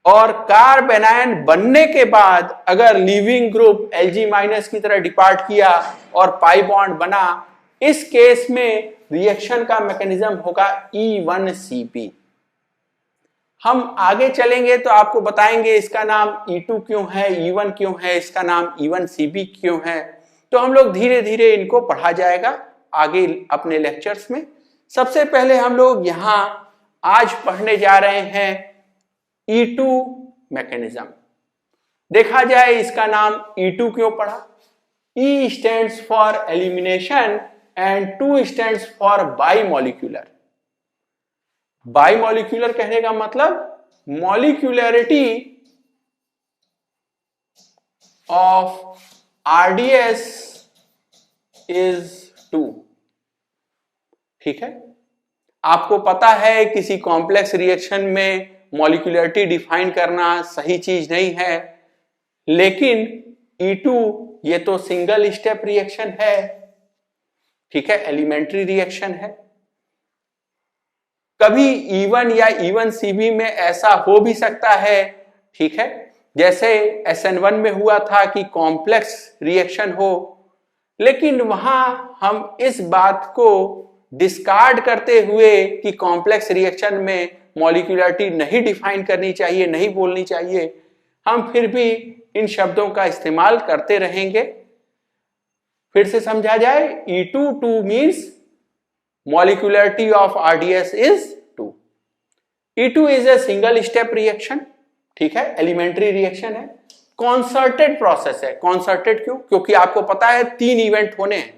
Speaker 1: और कार्ब एनायन बनने के बाद अगर लीविंग ग्रुप Lg- की तरह डिपार्ट किया और पाई बॉन्ड बना, इस केस में रिएक्शन का मैकेनिज्म होगा E1Cp। हम आगे चलेंगे तो आपको बताएंगे इसका नाम E2 क्यों है, E1 क्यों है, इसका नाम E1Cp क्यों है। तो हम लोग धीरे धीरे इनको पढ़ा जाएगा आगे अपने लेक्चर्स में। सबसे पहले हम लोग यहां आज पढ़ने जा रहे हैं E2 मैकेनिज्म। देखा जाए इसका नाम E2 क्यों पढ़ा? E stands for elimination and 2 stands for bimolecular. Bimolecular कहने का मतलब मॉलिक्यूलरिटी ऑफ RDS इज 2। ठीक है, आपको पता है किसी कॉम्प्लेक्स रिएक्शन में मॉलिक्यूलरिटी डिफाइन करना सही चीज नहीं है, लेकिन E2 ये तो सिंगल स्टेप रिएक्शन है। ठीक है, एलिमेंट्री रिएक्शन है। कभी E1 या E1Cp में ऐसा हो भी सकता है, ठीक है, जैसे SN1 में हुआ था कि कॉम्प्लेक्स रिएक्शन हो, लेकिन वहां हम इस बात को डिस्कार्ड करते हुए कि कॉम्प्लेक्स रिएक्शन में मॉलिक्यूलरिटी नहीं डिफाइन करनी चाहिए, नहीं बोलनी चाहिए, हम फिर भी इन शब्दों का इस्तेमाल करते रहेंगे। फिर से समझा जाए, E2 means molecularity of RDS is 2। E2 is a single step reaction। ठीक है, एलिमेंट्री रिएक्शन है, कॉन्सर्टेड प्रोसेस है। कॉन्सर्टेड क्यों? क्योंकि आपको पता है 3 इवेंट होने हैं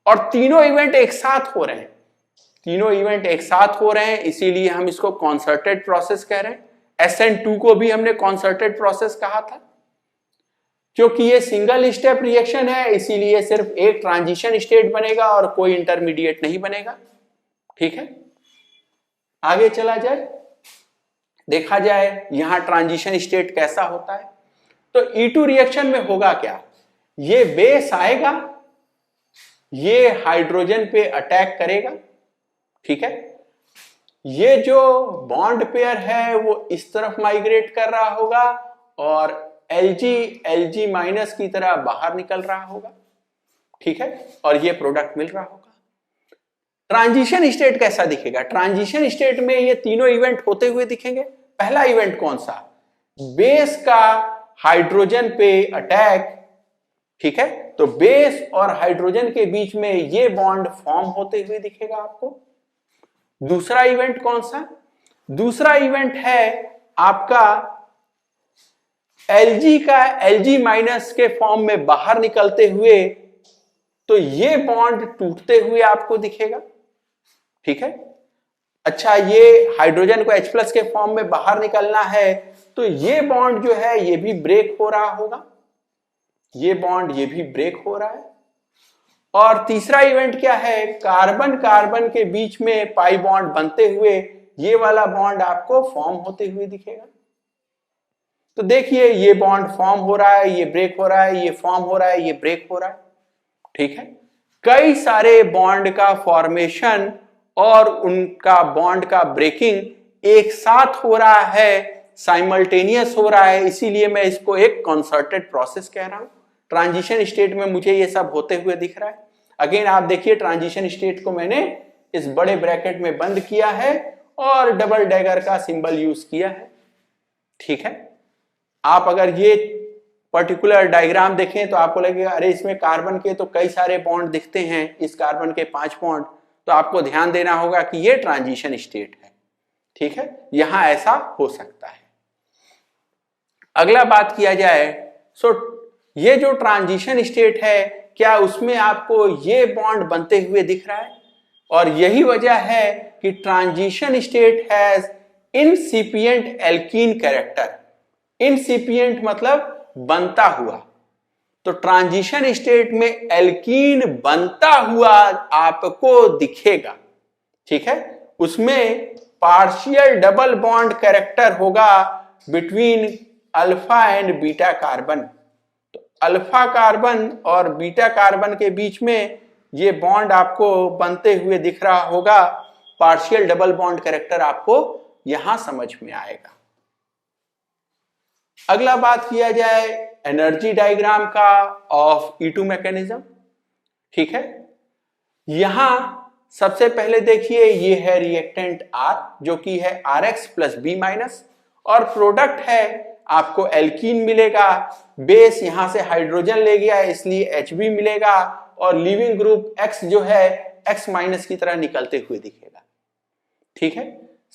Speaker 1: और तीनों इवेंट एक साथ हो रहे हैं। तीनों इवेंट एक साथ हो रहे हैं, इसीलिए हम इसको कॉन्सर्टेड प्रोसेस कह रहे हैं। SN2 को भी हमने कॉन्सर्टेड प्रोसेस कहा था। क्योंकि ये सिंगल स्टेप रिएक्शन है, इसीलिए सिर्फ एक ट्रांजिशन स्टेट बनेगा और कोई इंटरमीडिएट नहीं बनेगा। ठीक है, आगे चला जाए, देखा जाए यहां ट्रांजिशन स्टेट कैसा होता है। तो E2 रिएक्शन में होगा क्या? ये बेस आएगा, ये हाइड्रोजन पे अटैक करेगा। ठीक है, ये जो बॉन्ड पेयर है वो इस तरफ माइग्रेट कर रहा होगा और Lg- की तरह बाहर निकल रहा होगा। ठीक है, और ये प्रोडक्ट मिल रहा होगा। ट्रांजिशन स्टेट कैसा दिखेगा? ट्रांजिशन स्टेट में ये तीनों इवेंट होते हुए दिखेंगे। पहला इवेंट कौन सा? बेस का हाइड्रोजन पे अटैक। ठीक है, तो बेस और हाइड्रोजन के बीच में ये बॉन्ड फॉर्म होते हुए दिखेगा आपको। दूसरा इवेंट कौन सा? दूसरा इवेंट है आपका Lg का Lg- के फॉर्म में बाहर निकलते हुए, तो ये बॉन्ड टूटते हुए आपको दिखेगा। ठीक है, अच्छा, ये हाइड्रोजन को H+ के फॉर्म में बाहर निकलना है, तो ये बॉन्ड जो है ये भी ब्रेक हो रहा होगा, ये बॉन्ड ये भी ब्रेक हो रहा है। और तीसरा इवेंट क्या है, कार्बन कार्बन के बीच में पाई बॉन्ड बनते हुए ये वाला बॉन्ड आपको फॉर्म होते हुए दिखेगा। तो देखिए ये बॉन्ड फॉर्म हो रहा है, ये ब्रेक हो रहा है, ये फॉर्म हो रहा है, ये ब्रेक हो रहा है। ठीक है, कई सारे बॉन्ड का फॉर्मेशन और उनका बॉन्ड का ब्रेकिंग एक साथ हो रहा है, साइमल्टेनियस हो रहा है, इसीलिए मैं इसको एक कंसर्टेड प्रोसेस कह रहा हूं। ट्रांजिशन स्टेट में मुझे ये सब होते हुए दिख रहा है। अगेन आप देखिए ट्रांजिशन स्टेट को मैंने इस बड़े ब्रैकेट में बंद किया है और डबल डैगर का सिंबल यूज किया है। ठीक है, आप अगर ये पर्टिकुलर डायग्राम देखें तो आपको लगेगा अरे इसमें कार्बन के तो कई सारे बॉन्ड दिखते हैं, इस कार्बन के 5 बॉन्ड, तो आपको ध्यान देना होगा कि ये ट्रांजिशन स्टेट है। ठीक है, यहां ऐसा हो सकता है। अगला बात किया जाए, ये जो ट्रांजिशन स्टेट है क्या उसमें आपको ये बॉन्ड बनते हुए दिख रहा है? और यही वजह है कि transition state has incipient alkene character. Incipient मतलब बनता हुआ, तो ट्रांजिशन स्टेट में एल्कीन बनता हुआ आपको दिखेगा। ठीक है, उसमें पार्शियल डबल बॉन्ड कैरेक्टर होगा between alpha and beta carbon. तो अल्फा कार्बन और बीटा कार्बन के बीच में ये बॉन्ड आपको बनते हुए दिख रहा होगा, पार्शियल डबल बॉन्ड कैरेक्टर आपको यहां समझ में आएगा। अगला बात किया जाए एनर्जी डायग्राम का ऑफ E2 मैकेनिज्म। ठीक है, यहां सबसे पहले देखिए ये है रिएक्टेंट R जो कि है RX प्लस B माइनस, और प्रोडक्ट है आपको एल्कीन मिलेगा, बेस यहां से हाइड्रोजन ले गया है इसलिए HB मिलेगा, और लिविंग ग्रुप X जो है X माइनस की तरह निकलते हुए दिखेगा। ठीक है,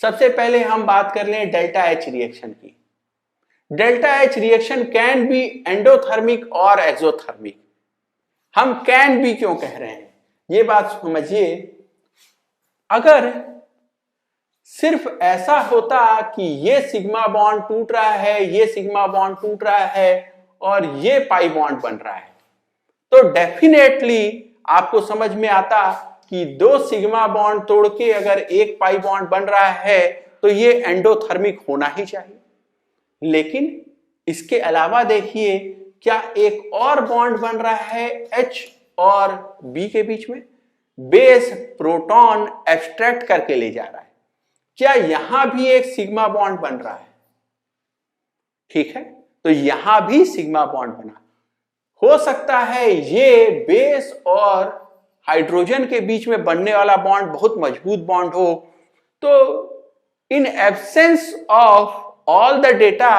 Speaker 1: सबसे पहले हम बात कर लें डेल्टा H रिएक्शन की। Delta H reaction can be endothermic और एक्सोथर्मिक। हम कैन बी क्यों कह रहे हैं ये बात समझिए। अगर सिर्फ ऐसा होता कि ये सिग्मा बॉन्ड टूट रहा है, ये सिग्मा बॉन्ड टूट रहा है और ये पाई बॉन्ड बन रहा है, तो डेफिनेटली आपको समझ में आता कि 2 सिग्मा बॉन्ड तोड़ के अगर एक पाई बॉन्ड बन रहा है तो ये एंडोथर्मिक होना ही चाहिए। लेकिन इसके अलावा देखिए क्या एक और बॉन्ड बन रहा है H और B के बीच में, बेस प्रोटॉन एब्स्ट्रैक्ट करके ले जा रहा है, क्या यहां भी एक सिग्मा बॉन्ड बन रहा है? ठीक है, तो यहां भी सिग्मा बॉन्ड बना। हो सकता है ये बेस और हाइड्रोजन के बीच में बनने वाला बॉन्ड बहुत मजबूत बॉन्ड हो, तो in absence of all the data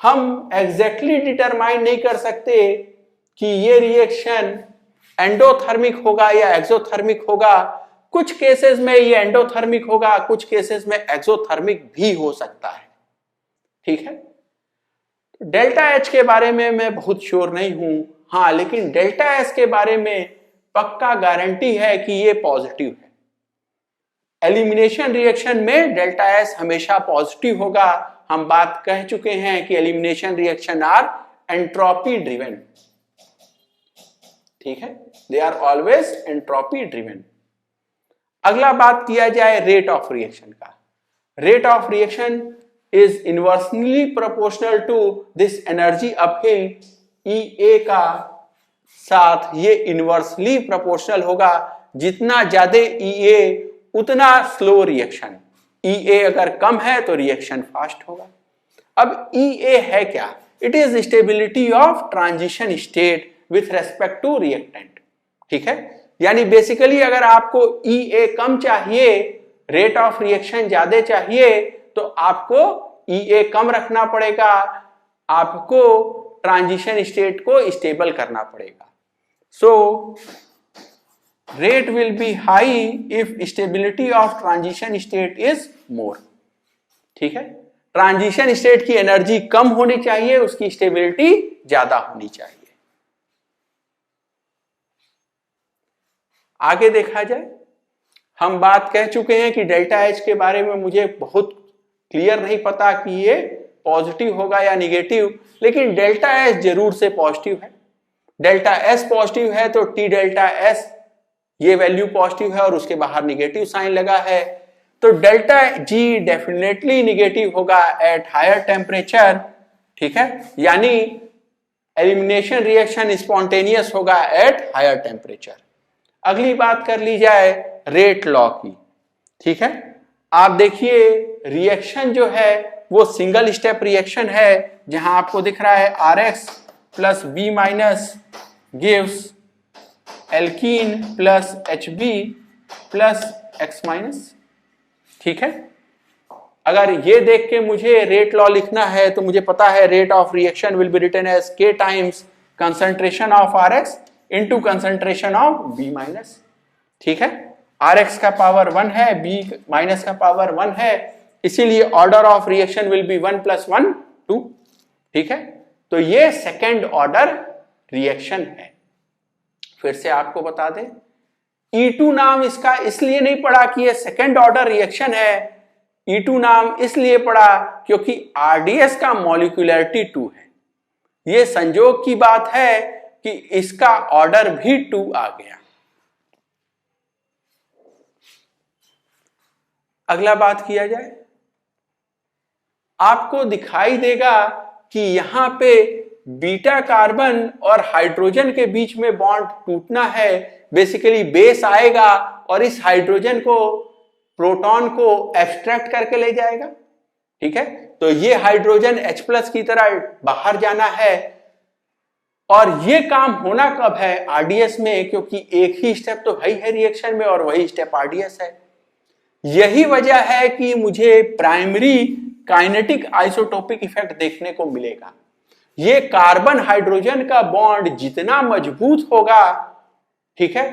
Speaker 1: हम एग्जैक्टली डिटरमाइन नहीं कर सकते कि ये रिएक्शन एंडोथर्मिक होगा या एक्सोथर्मिक होगा। कुछ केसेस में ये एंडोथर्मिक होगा, कुछ केसेस में एक्सोथर्मिक भी हो सकता है। ठीक है, डेल्टा H के बारे में मैं बहुत श्योर नहीं हूं, हाँ, लेकिन डेल्टा S के बारे में पक्का गारंटी है कि ये पॉजिटिव है। एलिमिनेशन रिएक्शन में डेल्टा S हमेशा पॉजिटिव होगा। हम बात कह चुके हैं कि elimination reaction are entropy driven. ठीक है, they are always entropy driven. अगला बात किया जाए रेट ऑफ रिएक्शन का। Rate of reaction is inversely proportional to this energy uphill EA का साथ, ये इनवर्सली प्रोपोर्शनल होगा। जितना ज्यादा EA उतना स्लो रिएक्शन। EA अगर कम है तो रिएक्शन फास्ट होगा। अब EA है क्या? It is stability of transition state with respect to reactant. ठीक है, यानी बेसिकली अगर आपको EA कम चाहिए, रेट ऑफ रिएक्शन ज्यादा चाहिए, तो आपको EA कम रखना पड़ेगा, आपको ट्रांजिशन स्टेट को स्टेबल करना पड़ेगा। सो rate will be high if stability of transition state is more। ठीक है, ट्रांजिशन स्टेट की एनर्जी कम होनी चाहिए, उसकी स्टेबिलिटी ज्यादा होनी चाहिए। आगे देखा जाए, हम बात कह चुके हैं कि डेल्टा H के बारे में मुझे बहुत क्लियर नहीं पता कि ये पॉजिटिव होगा या निगेटिव, लेकिन डेल्टा H जरूर से पॉजिटिव है। डेल्टा एस पॉजिटिव है तो टी डेल्टा एस ये वैल्यू पॉजिटिव है और उसके बाहर निगेटिव साइन लगा है, तो डेल्टा जी डेफिनेटली निगेटिव होगा एट हायर टेम्परेचर, ठीक है, यानी एलिमिनेशन रिएक्शन स्पॉन्टेनियस होगा एट हायर टेम्परेचर। अगली बात कर ली जाए रेट लॉ की, ठीक है। आप देखिए रिएक्शन जो है वो सिंगल स्टेप रिएक्शन है, जहां आपको दिख रहा है Rx plus B minus gives alkene plus HB plus X minus, ठीक है। अगर ये देख के मुझे रेट लॉ लिखना है तो मुझे पता है rate of reaction will be written as K times concentration of Rx into concentration of B minus, ठीक है। Rx का पावर 1 है, B माइनस का पावर 1 है, इसीलिए order of reaction will B 1 + 1 2, ठीक है। तो ये सेकेंड ऑर्डर रिएक्शन है। फिर से आपको बता दें E2 नाम इसका इसलिए नहीं पड़ा कि ये सेकेंड ऑर्डर रिएक्शन है, E2 नाम इसलिए पड़ा क्योंकि RDS का मॉलिक्यूलरिटी 2 है। ये संयोग की बात है कि इसका ऑर्डर भी 2 आ गया। अगला बात किया जाए, आपको दिखाई देगा कि यहां पे बीटा कार्बन और हाइड्रोजन के बीच में बॉन्ड टूटना है, बेसिकली बेस आएगा और इस हाइड्रोजन को प्रोटॉन को एब्स्ट्रैक्ट करके ले जाएगा, ठीक है। तो ये हाइड्रोजन H+ की तरह बाहर जाना है, और ये काम होना कब है RDS में, क्योंकि एक ही स्टेप तो है रिएक्शन में और वही स्टेप RDS है। यही वजह है कि मुझे प्राइमरी काइनेटिक आइसोटोपिक इफेक्ट देखने को मिलेगा। ये कार्बन हाइड्रोजन का बॉन्ड जितना मजबूत होगा, ठीक है,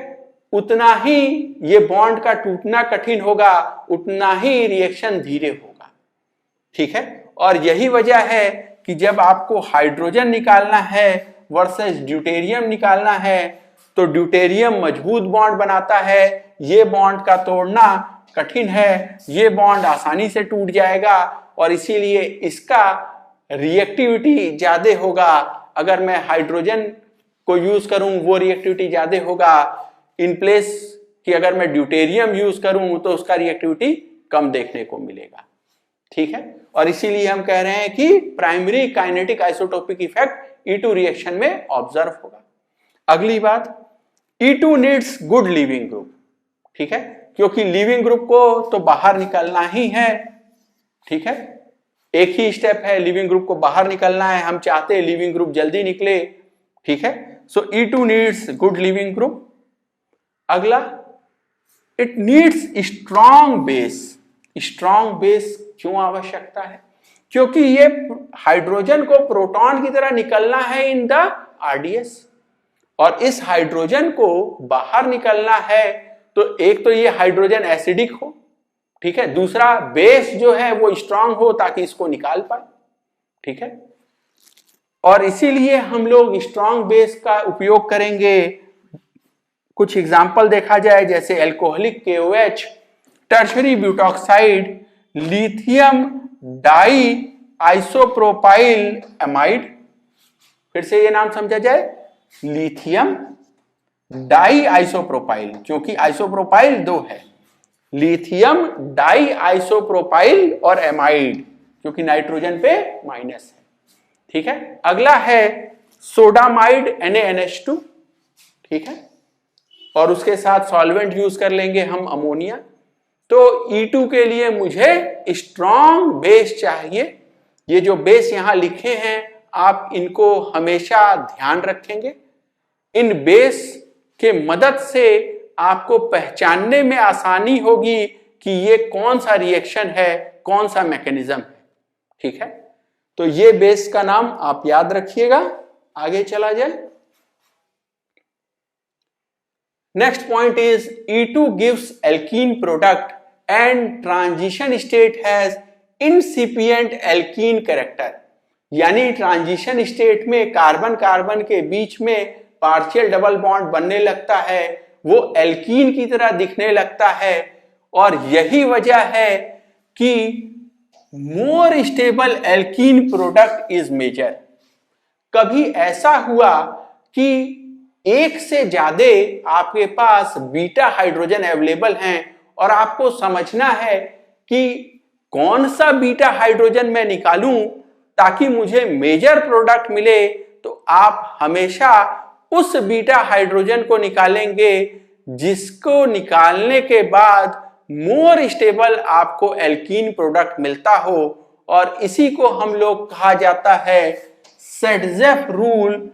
Speaker 1: उतना ही ये बॉन्ड का टूटना कठिन होगा, उतना ही रिएक्शन धीरे होगा, ठीक है। और यही वजह है कि जब आपको हाइड्रोजन निकालना है वर्सेस ड्यूटेरियम निकालना है, तो ड्यूटेरियम मजबूत बॉन्ड बनाता है, ये बॉन्ड का तोड़ना कठिन है, ये बॉन्ड आसानी से टूट जाएगा और इसीलिए इसका रिएक्टिविटी ज्यादा होगा। अगर मैं हाइड्रोजन को यूज करूं वो रिएक्टिविटी ज्यादा होगा, इन प्लेस कि अगर मैं ड्यूटेरियम यूज करूं तो उसका रिएक्टिविटी कम देखने को मिलेगा, ठीक है। और इसीलिए हम कह रहे हैं कि primary kinetic isotopic effect E2 reaction में ऑब्जर्व होगा। अगली बात, E2 needs good leaving group, ठीक है, क्योंकि लीविंग ग्रुप को तो बाहर निकलना ही है, ठीक है। एक ही स्टेप है, लीविंग ग्रुप को बाहर निकलना है, हम चाहते हैं लीविंग ग्रुप जल्दी निकले, ठीक है। So E2 needs good leaving group. अगला, it needs strong base. Strong base क्यों आवश्यकता है? क्योंकि ये हाइड्रोजन को प्रोटॉन की तरह निकलना है इन द RDS, और इस हाइड्रोजन को बाहर निकलना है तो एक तो ये हाइड्रोजन एसिडिक हो, ठीक है, दूसरा बेस जो है वो स्ट्रांग हो ताकि इसको निकाल पाए, ठीक है। और इसीलिए हम लोग स्ट्रांग बेस का उपयोग करेंगे। कुछ एग्जांपल देखा जाए, जैसे alcoholic KOH, tertiary butoxide, lithium di isopropyl amide. फिर से ये नाम समझा जाए, लिथियम डाई आइसोप्रोपाइल, क्योंकि आइसोप्रोपाइल 2 है, लिथियम डाई आइसोप्रोपाइल और एमाइड, क्योंकि नाइट्रोजन पे माइनस है, ठीक है। अगला है सोडामाइड NaNH2, ठीक है, और उसके साथ सॉल्वेंट यूज कर लेंगे हम अमोनिया। तो E2 के लिए मुझे स्ट्रॉन्ग बेस चाहिए। ये जो बेस यहां लिखे हैं आप इनको हमेशा ध्यान रखेंगे। इन बेस के मदद से आपको पहचानने में आसानी होगी कि ये कौन सा रिएक्शन है, कौन सा मैकेनिज्म है, ठीक है। तो ये बेस का नाम आप याद रखिएगा। आगे चला जाए। Next point is E2 gives alkene product and transition state has incipient alkene character, यानी ट्रांजिशन स्टेट में कार्बन कार्बन के बीच में पार्शियल डबल बॉन्ड बनने लगता है, वो एल्कीन की तरह दिखने लगता है, और यही वजह है कि more stable alkene product is major. कभी ऐसा हुआ कि एक से ज्यादा आपके पास बीटा हाइड्रोजन अवेलेबल हैं और आपको समझना है कि कौन सा बीटा हाइड्रोजन मैं निकालूं ताकि मुझे मेजर प्रोडक्ट मिले, तो आप हमेशा उस बीटा हाइड्रोजन को निकालेंगे जिसको निकालने के बाद मोर स्टेबल आपको एल्कीन प्रोडक्ट मिलता हो, और इसी को हम लोग कहा जाता है सेटजेफ रूल।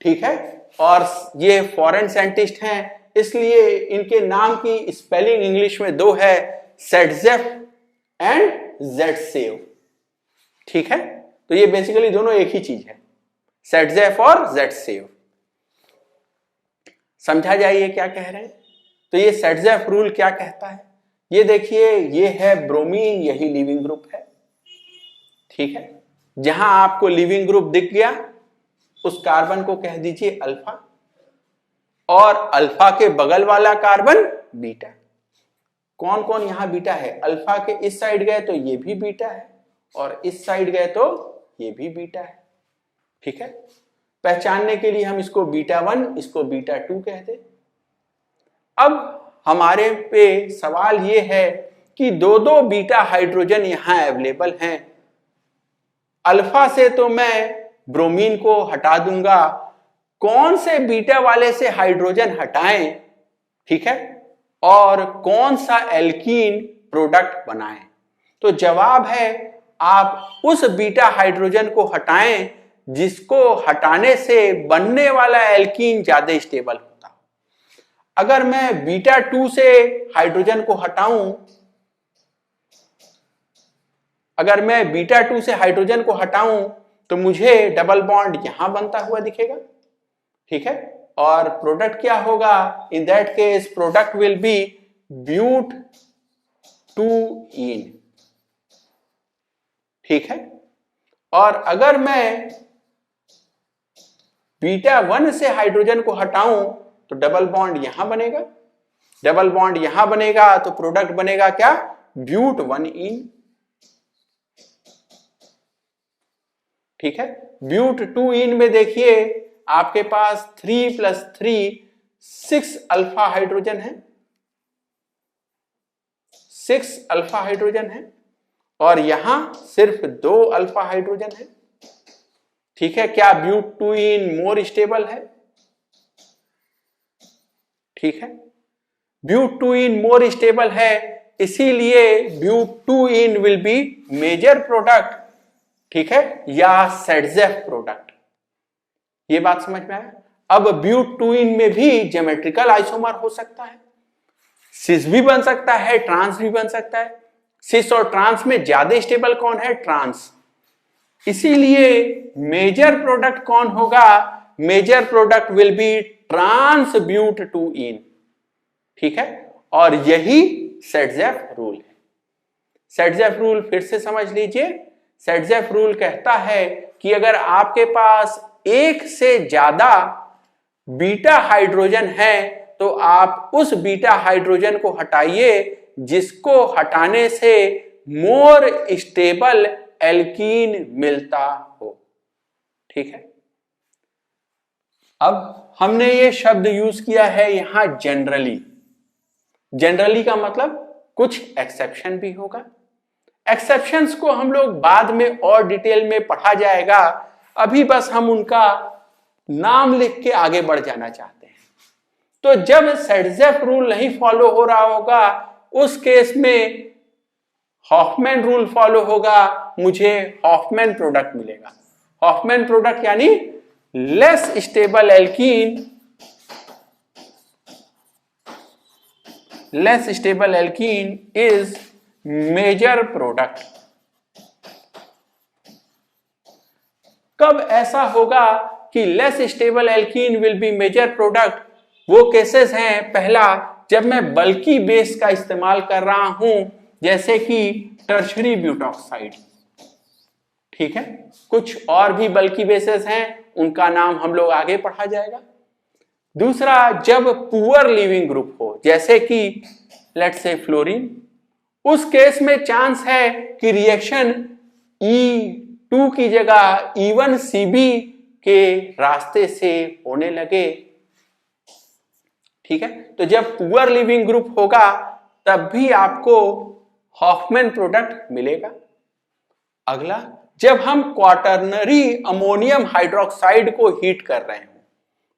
Speaker 1: ठीक है, और ये फॉरेन साइंटिस्ट हैं इसलिए इनके नाम की स्पेलिंग इंग्लिश में दो है, सेटजेफ एंड जेडसेव। ठीक है, तो ये बेसिकली दोनों एक ही चीज है, सेटजेफ और जेडसेव। समझा जाइए क्या कह रहे हैं। तो ये सेटजेफ रूल क्या कहता है, ये देखिए, ये है ब्रोमीन, यही लिविंग ग्रुप है। ठीक है, जहां आपको लिविंग ग्रुप दिख गया उस कार्बन को कह दीजिए अल्फा, और अल्फा के बगल वाला कार्बन बीटा। कौन कौन यहां बीटा है, अल्फा के इस साइड गए तो ये भी बीटा है, और इस साइड गए तो ये भी बीटा है। ठीक है, पहचानने के लिए हम इसको बीटा 1, इसको बीटा 2 कह दे। अब हमारे पे सवाल ये है कि दो दो बीटा हाइड्रोजन यहां अवेलेबल हैं। अल्फा से तो मैं ब्रोमीन को हटा दूंगा, कौन से बीटा वाले से हाइड्रोजन हटाएं, ठीक है, और कौन सा एल्कीन प्रोडक्ट बनाएं। तो जवाब है आप उस बीटा हाइड्रोजन को हटाएं जिसको हटाने से बनने वाला एल्कीन ज्यादा स्टेबल होता हो। अगर मैं बीटा 2 से हाइड्रोजन को हटाऊं, अगर मैं बीटा 2 से हाइड्रोजन को हटाऊं तो मुझे डबल बॉन्ड यहां बनता हुआ दिखेगा। ठीक है, और प्रोडक्ट क्या होगा, in that case product will be but 2इन। ठीक है, और अगर मैं बीटा 1 से हाइड्रोजन को हटाऊं तो डबल बॉन्ड यहां बनेगा, डबल बॉन्ड यहां बनेगा तो प्रोडक्ट बनेगा क्या, ब्यूट 1इन। ठीक है, ब्यूट 2इन में देखिए आपके पास 3 + 3 6 अल्फा हाइड्रोजन है, 6 अल्फा हाइड्रोजन है, और यहां सिर्फ 2 अल्फा हाइड्रोजन है। ठीक है, क्या ब्यूट 2इन मोर स्टेबल है? ठीक है, ब्यूट 2इन मोर स्टेबल है, इसीलिए ब्यूट 2इन विल बी मेजर प्रोडक्ट। ठीक है, या सेटजेफ प्रोडक्ट। ये बात समझ में आया। अब ब्यूट 2इन में भी ज्योमेट्रिकल आइसोमर हो सकता है, सिस भी बन सकता है, ट्रांस भी बन सकता है। सिस और ट्रांस में ज्यादा स्टेबल कौन है, ट्रांस। इसीलिए मेजर प्रोडक्ट कौन होगा, major product will be trans but 2इन। ठीक है, और यही सेटजेफ रूल है। सेटजेफ रूल फिर से समझ लीजिए। सेटजेफ रूल कहता है कि अगर आपके पास एक से ज्यादा बीटा हाइड्रोजन है तो आप उस बीटा हाइड्रोजन को हटाइए जिसको हटाने से मोर स्टेबल एल्कीन मिलता हो। ठीक है, अब हमने ये शब्द यूज किया है यहां जनरली। जनरली का मतलब कुछ एक्सेप्शन भी होगा। एक्सेप्शंस को हम लोग बाद में और डिटेल में पढ़ा जाएगा, अभी बस हम उनका नाम लिख के आगे बढ़ जाना चाहते हैं। तो जब सेटजेफ रूल नहीं फॉलो हो रहा होगा उस केस में हॉफमैन रूल फॉलो होगा, मुझे हॉफमैन प्रोडक्ट मिलेगा। हॉफमैन प्रोडक्ट यानी less stable alkene, less stable alkene is major product. कब ऐसा होगा कि less stable alkene will be major product? वो केसेस हैं, पहला, जब मैं बल्की बेस का इस्तेमाल कर रहा हूं, जैसे कि टर्शरी ब्यूटॉक्साइड। ठीक है, कुछ और भी बल्की बेसेस हैं, उनका नाम हम लोग आगे पढ़ा जाएगा। दूसरा, जब पुअर लिविंग ग्रुप हो, जैसे कि लेट्स से फ्लोरीन, उस केस में चांस है कि रिएक्शन E2 की जगह E1CB के रास्ते से होने लगे। ठीक है, तो जब पुअर लीविंग ग्रुप होगा तब भी आपको हॉफमैन प्रोडक्ट मिलेगा। अगला, जब हम क्वाटरनरी अमोनियम हाइड्रोक्साइड को हीट कर रहे हो,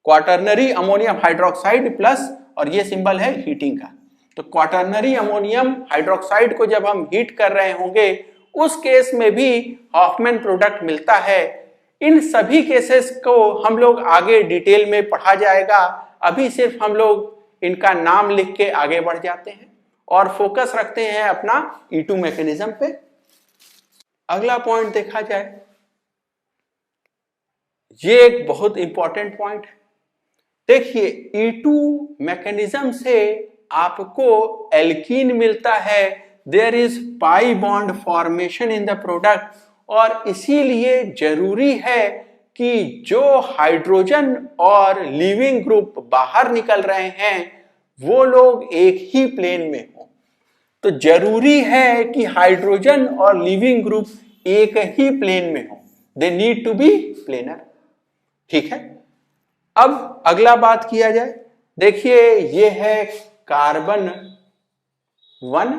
Speaker 1: क्वाटरनरी अमोनियम हाइड्रोक्साइड प्लस, और ये सिंबल है हीटिंग का, तो क्वाटरनरी अमोनियम हाइड्रोक्साइड को जब हम हीट कर रहे होंगे उस केस में भी हॉफमैन प्रोडक्ट मिलता है। इन सभी केसेस को हम लोग आगे डिटेल में पढ़ा जाएगा, अभी सिर्फ हम लोग इनका नाम लिख के आगे बढ़ जाते हैं और फोकस रखते हैं अपना E2 मैकेनिज्म पे। अगला पॉइंट देखा जाए, ये एक बहुत इंपॉर्टेंट पॉइंट है। देखिए, E2 मैकेनिज्म से आपको एल्कीन मिलता है, there is pi bond formation in the product, और इसीलिए जरूरी है कि जो हाइड्रोजन और लीविंग ग्रुप बाहर निकल रहे हैं वो लोग एक ही प्लेन में हो। तो जरूरी है कि हाइड्रोजन और लीविंग ग्रुप एक ही प्लेन में हो, they need to be planar. ठीक है, अब अगला बात किया जाए। देखिए, ये है कार्बन 1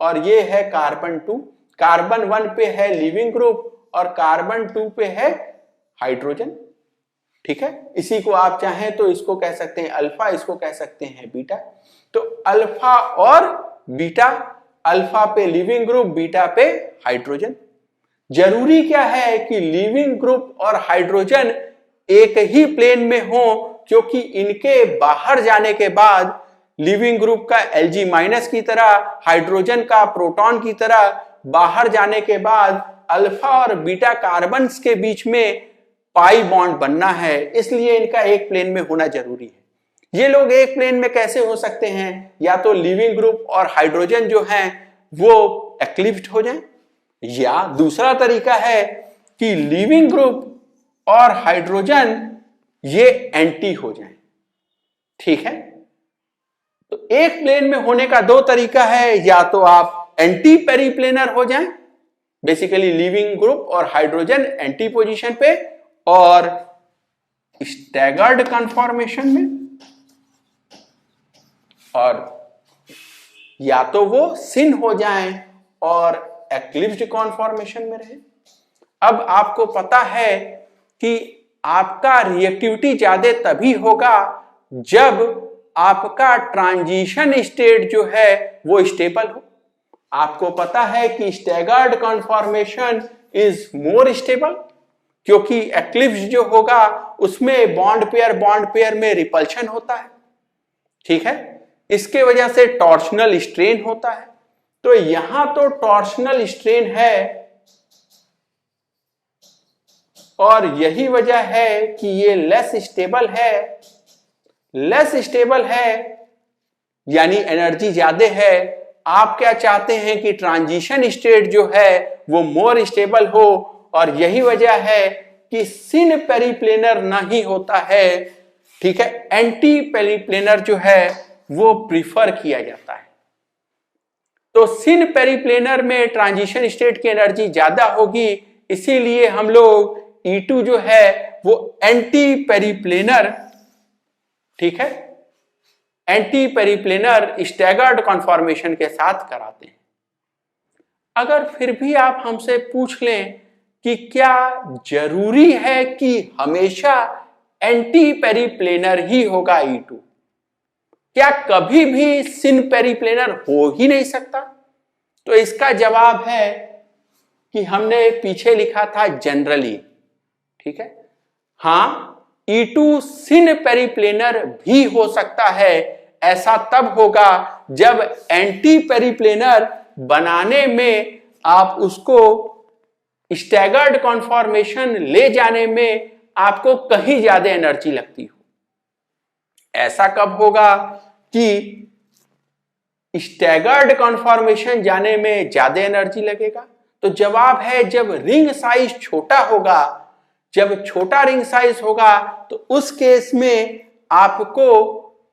Speaker 1: और ये है कार्बन 2। कार्बन 1 पे है लीविंग ग्रुप और कार्बन 2 पे है हाइड्रोजन। ठीक है, इसी को आप चाहें तो इसको कह सकते हैं अल्फा, इसको कह सकते हैं बीटा। तो अल्फा और बीटा, अल्फा पे लीविंग ग्रुप, बीटा पे हाइड्रोजन। जरूरी क्या है कि लीविंग ग्रुप और हाइड्रोजन एक ही प्लेन में हो, क्योंकि इनके बाहर जाने के बाद लीविंग ग्रुप का Lg- की तरह, हाइड्रोजन का प्रोटॉन की तरह बाहर जाने के बाद अल्फा और बीटा कार्बन्स के बीच में पाई बॉन्ड बनना है, इसलिए इनका एक प्लेन में होना जरूरी है। ये लोग एक प्लेन में कैसे हो सकते हैं? या तो लीविंग ग्रुप और हाइड्रोजन जो हैं वो एक्लिप्ट हो जाएं, या दूसरा तरीका है कि लीविंग ग्रुप और हाइड्रोजन ये एंटी हो जाएं। ठीक है, तो एक प्लेन में होने का दो तरीका है, या तो आप एंटी पेरीप्लेनर हो जाएं, बेसिकली लीविंग ग्रुप और हाइड्रोजन एंटी पोजीशन पे, और स्टैगर्ड कन्फॉर्मेशन में, और या तो वो सिन हो जाएं और एक्लिप्स्ड कॉन्फॉर्मेशन में रहे। अब आपको पता है कि आपका रिएक्टिविटी ज्यादा तभी होगा जब आपका ट्रांजिशन स्टेट जो है वो स्टेबल हो। आपको पता है कि staggered conformation is more stable, क्योंकि एक्लिप्स जो होगा उसमें बॉन्ड पेयर में रिपल्शन होता है। ठीक है, इसके वजह से टॉर्शनल स्ट्रेन होता है। तो यहां तो टॉर्शनल स्ट्रेन है और यही वजह है कि ये लेस स्टेबल है। लेस स्टेबल है यानी एनर्जी ज्यादा है। आप क्या चाहते हैं कि ट्रांजिशन स्टेट जो है वो मोर स्टेबल हो, और यही वजह है कि सिन पेरीप्लेनर नहीं होता है। ठीक है, एंटी पेरीप्लेनर जो है वो प्रीफर किया जाता है। तो सिन पेरीप्लेनर में ट्रांजिशन स्टेट की एनर्जी ज्यादा होगी, इसीलिए हम लोग E2 जो है वो एंटी पेरीप्लेनर, ठीक है, एंटी पेरीप्लेनर स्टैगर्ड कॉन्फॉर्मेशन के साथ कराते हैं। अगर फिर भी आप हमसे पूछ लें कि क्या जरूरी है कि हमेशा एंटी पेरीप्लेनर ही होगा E2, क्या कभी भी सिन पेरीप्लेनर हो ही नहीं सकता? तो इसका जवाब है कि हमने पीछे लिखा था जनरली। ठीक है, हां, E2 सिन पेरीप्लेनर भी हो सकता है। ऐसा तब होगा जब एंटी पेरीप्लेनर बनाने में आप उसको स्टैगर्ड कॉन्फॉर्मेशन ले जाने में आपको कहीं ज्यादा एनर्जी लगती हो। ऐसा कब होगा कि स्टैगर्ड कॉन्फॉर्मेशन जाने में ज्यादा एनर्जी लगेगा? तो जवाब है जब रिंग साइज छोटा होगा। जब छोटा रिंग साइज होगा तो उस केस में आपको,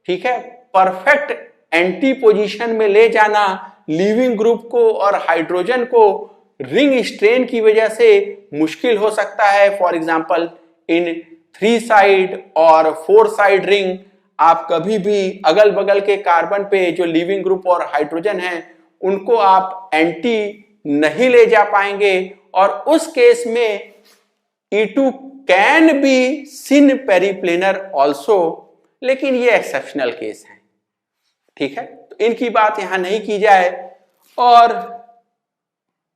Speaker 1: ठीक है, परफेक्ट एंटी पोजीशन में ले जाना लीविंग ग्रुप को और हाइड्रोजन को रिंग स्ट्रेन की वजह से मुश्किल हो सकता है। फॉर एग्जांपल इन 3 साइड और 4 साइड रिंग आप कभी भी अगल बगल के कार्बन पे जो लीविंग ग्रुप और हाइड्रोजन है उनको आप एंटी नहीं ले जा पाएंगे, और उस केस में E2 can be syn periplanar also, लेकिन ये एक्सेप्शनल केस है। ठीक है, तो इनकी बात यहां नहीं की जाए और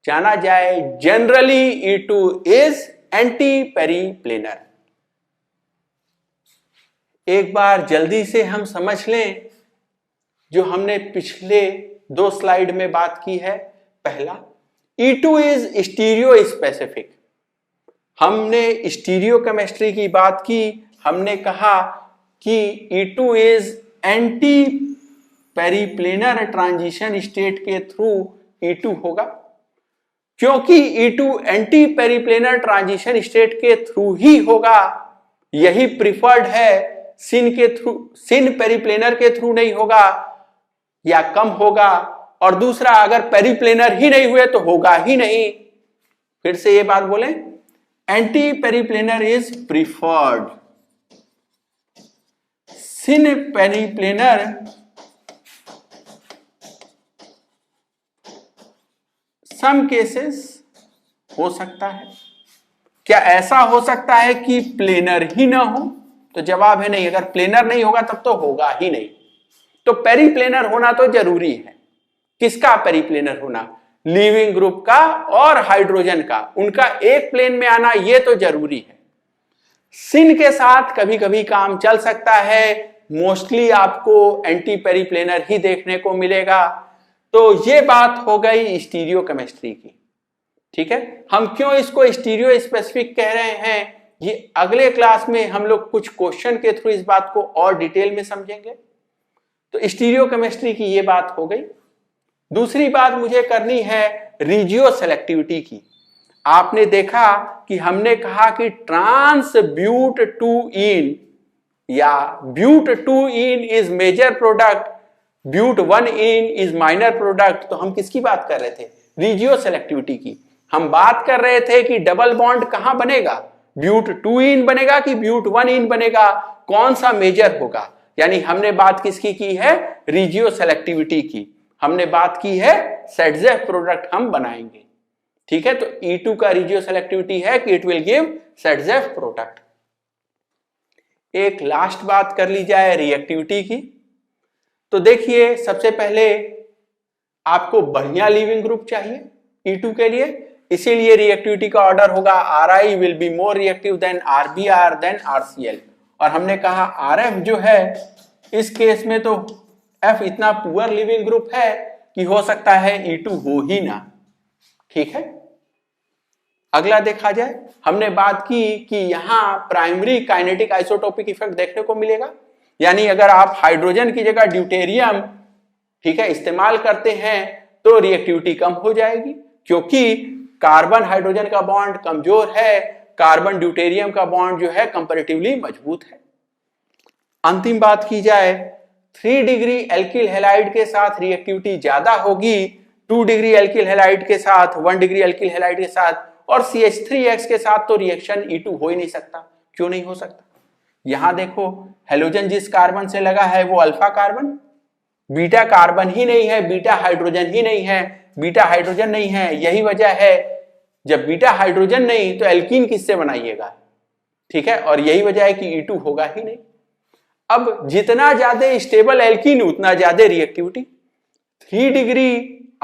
Speaker 1: जाना जाए जनरली E2 इज एंटी पेरिप्लेनर। एक बार जल्दी से हम समझ लें जो हमने पिछले 2 स्लाइड में बात की है। पहला, E2 इज स्टीरियो स्पेसिफिक। हमने स्टीरियो केमिस्ट्री की बात की, हमने कहा कि E2 is anti periplanar transition state के थ्रू E2 होगा। क्योंकि E2 anti periplanar transition state के थ्रू ही होगा, यही प्रिफर्ड है, सिन के थ्रू, सिन पेरिप्लेनर के थ्रू नहीं होगा या कम होगा। और दूसरा, अगर पेरिप्लेनर ही नहीं हुए तो होगा ही नहीं। फिर से ये बात बोलें, anti periplanar is preferred, syn periplanar some cases हो सकता है। क्या ऐसा हो सकता है कि प्लेनर ही ना हो? तो जवाब है नहीं। अगर प्लेनर नहीं होगा तब तो होगा ही नहीं। तो पेरिप्लेनर होना तो जरूरी है। किसका पेरिप्लेनर होना? लीविंग ग्रुप का और हाइड्रोजन का, उनका एक प्लेन में आना ये तो जरूरी है। सिन के साथ कभी कभी काम चल सकता है, मोस्टली आपको एंटी पेरिप्लेनर ही देखने को मिलेगा। तो ये बात हो गई स्टीरियो केमिस्ट्री की। ठीक है, हम क्यों इसको स्टीरियो स्पेसिफिक कह रहे हैं, ये अगले क्लास में हम लोग कुछ क्वेश्चन के थ्रू इस बात को और डिटेल में समझेंगे। तो स्टीरियो केमिस्ट्री की ये बात हो गई। दूसरी बात मुझे करनी है रीजियो सेलेक्टिविटी की। आपने देखा कि हमने कहा कि ट्रांस ब्यूट 2इन या ब्यूट 2इन इज मेजर प्रोडक्ट, ब्यूट 1इन इज माइनर प्रोडक्ट। तो हम किसकी बात कर रहे थे? रीजियो सेलेक्टिविटी की। हम बात कर रहे थे कि डबल बॉन्ड कहां बनेगा, ब्यूट 2इन बनेगा कि ब्यूट 1इन बनेगा, कौन सा मेजर होगा। यानी हमने बात किसकी की है? रीजियो सेलेक्टिविटी की। हमने बात की है सेटजेफ प्रोडक्ट हम बनाएंगे। ठीक है, तो E2 का रीजियो सेलेक्टिविटी है कि इट विल गिव सेटजेफ प्रोडक्ट। एक लास्ट बात कर ली जाए रिएक्टिविटी की। तो देखिए, सबसे पहले आपको बढ़िया लीविंग ग्रुप चाहिए E2 के लिए, इसीलिए रिएक्टिविटी का ऑर्डर होगा Ri will be more reactive than RBr than RCl। और हमने कहा RF जो है इस केस में तो F इतना पुअर लिविंग ग्रुप है कि हो सकता है E2 हो ही ना। ठीक है, अगला देखा जाए, हमने बात की कि यहां प्राइमरी काइनेटिक आइसोटोपिक इफेक्ट देखने को मिलेगा। यानी अगर आप हाइड्रोजन की जगह ड्यूटेरियम, ठीक है, इस्तेमाल करते हैं तो रिएक्टिविटी कम हो जाएगी, क्योंकि कार्बन हाइड्रोजन का बॉन्ड कमजोर है, कार्बन ड्यूटेरियम का बॉन्ड जो है कंपैरेटिवली मजबूत है। अंतिम बात की जाए, 3 डिग्री एल्किल हैलाइड के साथ रिएक्टिविटी ज्यादा होगी 2 डिग्री एल्किल हैलाइड के साथ, 1 डिग्री एल्किल हैलाइड के साथ, और CH3X के साथ तो रिएक्शन E2 हो ही नहीं सकता। क्यों नहीं हो सकता? यहां देखो, हेलोजन जिस कार्बन से लगा है वो अल्फा कार्बन, बीटा कार्बन ही नहीं है, बीटा हाइड्रोजन ही नहीं है, बीटा हाइड्रोजन नहीं है। यही वजह है, जब बीटा हाइड्रोजन नहीं तो एल्कीन किससे बनाइएगा? ठीक है, और यही वजह है कि E2 होगा ही नहीं। अब जितना ज्यादा स्टेबल एल्कीन उतना ज्यादा रिएक्टिविटी। 3 डिग्री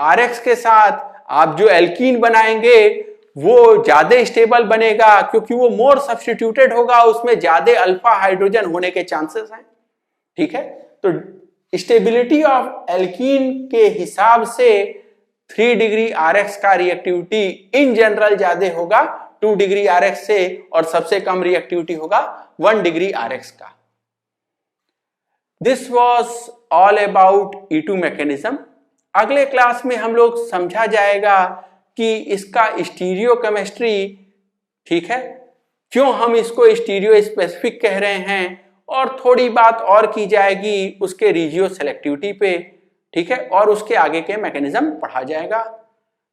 Speaker 1: RX के साथ आप जो एल्कीन बनाएंगे वो ज्यादा स्टेबल बनेगा, क्योंकि वो मोर सब्स्टिट्यूटेड होगा, उसमें ज्यादा अल्फा हाइड्रोजन होने के चांसेस हैं। ठीक है, तो स्टेबिलिटी ऑफ एल्कीन के हिसाब से 3 डिग्री RX का रिएक्टिविटी इन जनरल ज्यादा होगा 2 डिग्री RX से, और सबसे कम रिएक्टिविटी होगा 1 डिग्री RX का। This was all about E2 mechanism. अगले क्लास में हम लोग समझा जाएगा कि इसका स्टीरियो केमिस्ट्री, ठीक है, क्यों हम इसको स्टीरियो स्पेसिफिक कह रहे हैं, और थोड़ी बात और की जाएगी उसके रीजियो सेलेक्टिविटी पे। ठीक है, और उसके आगे के मैकेनिज्म पढ़ा जाएगा।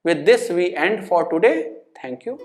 Speaker 1: With this we end for today. Thank you.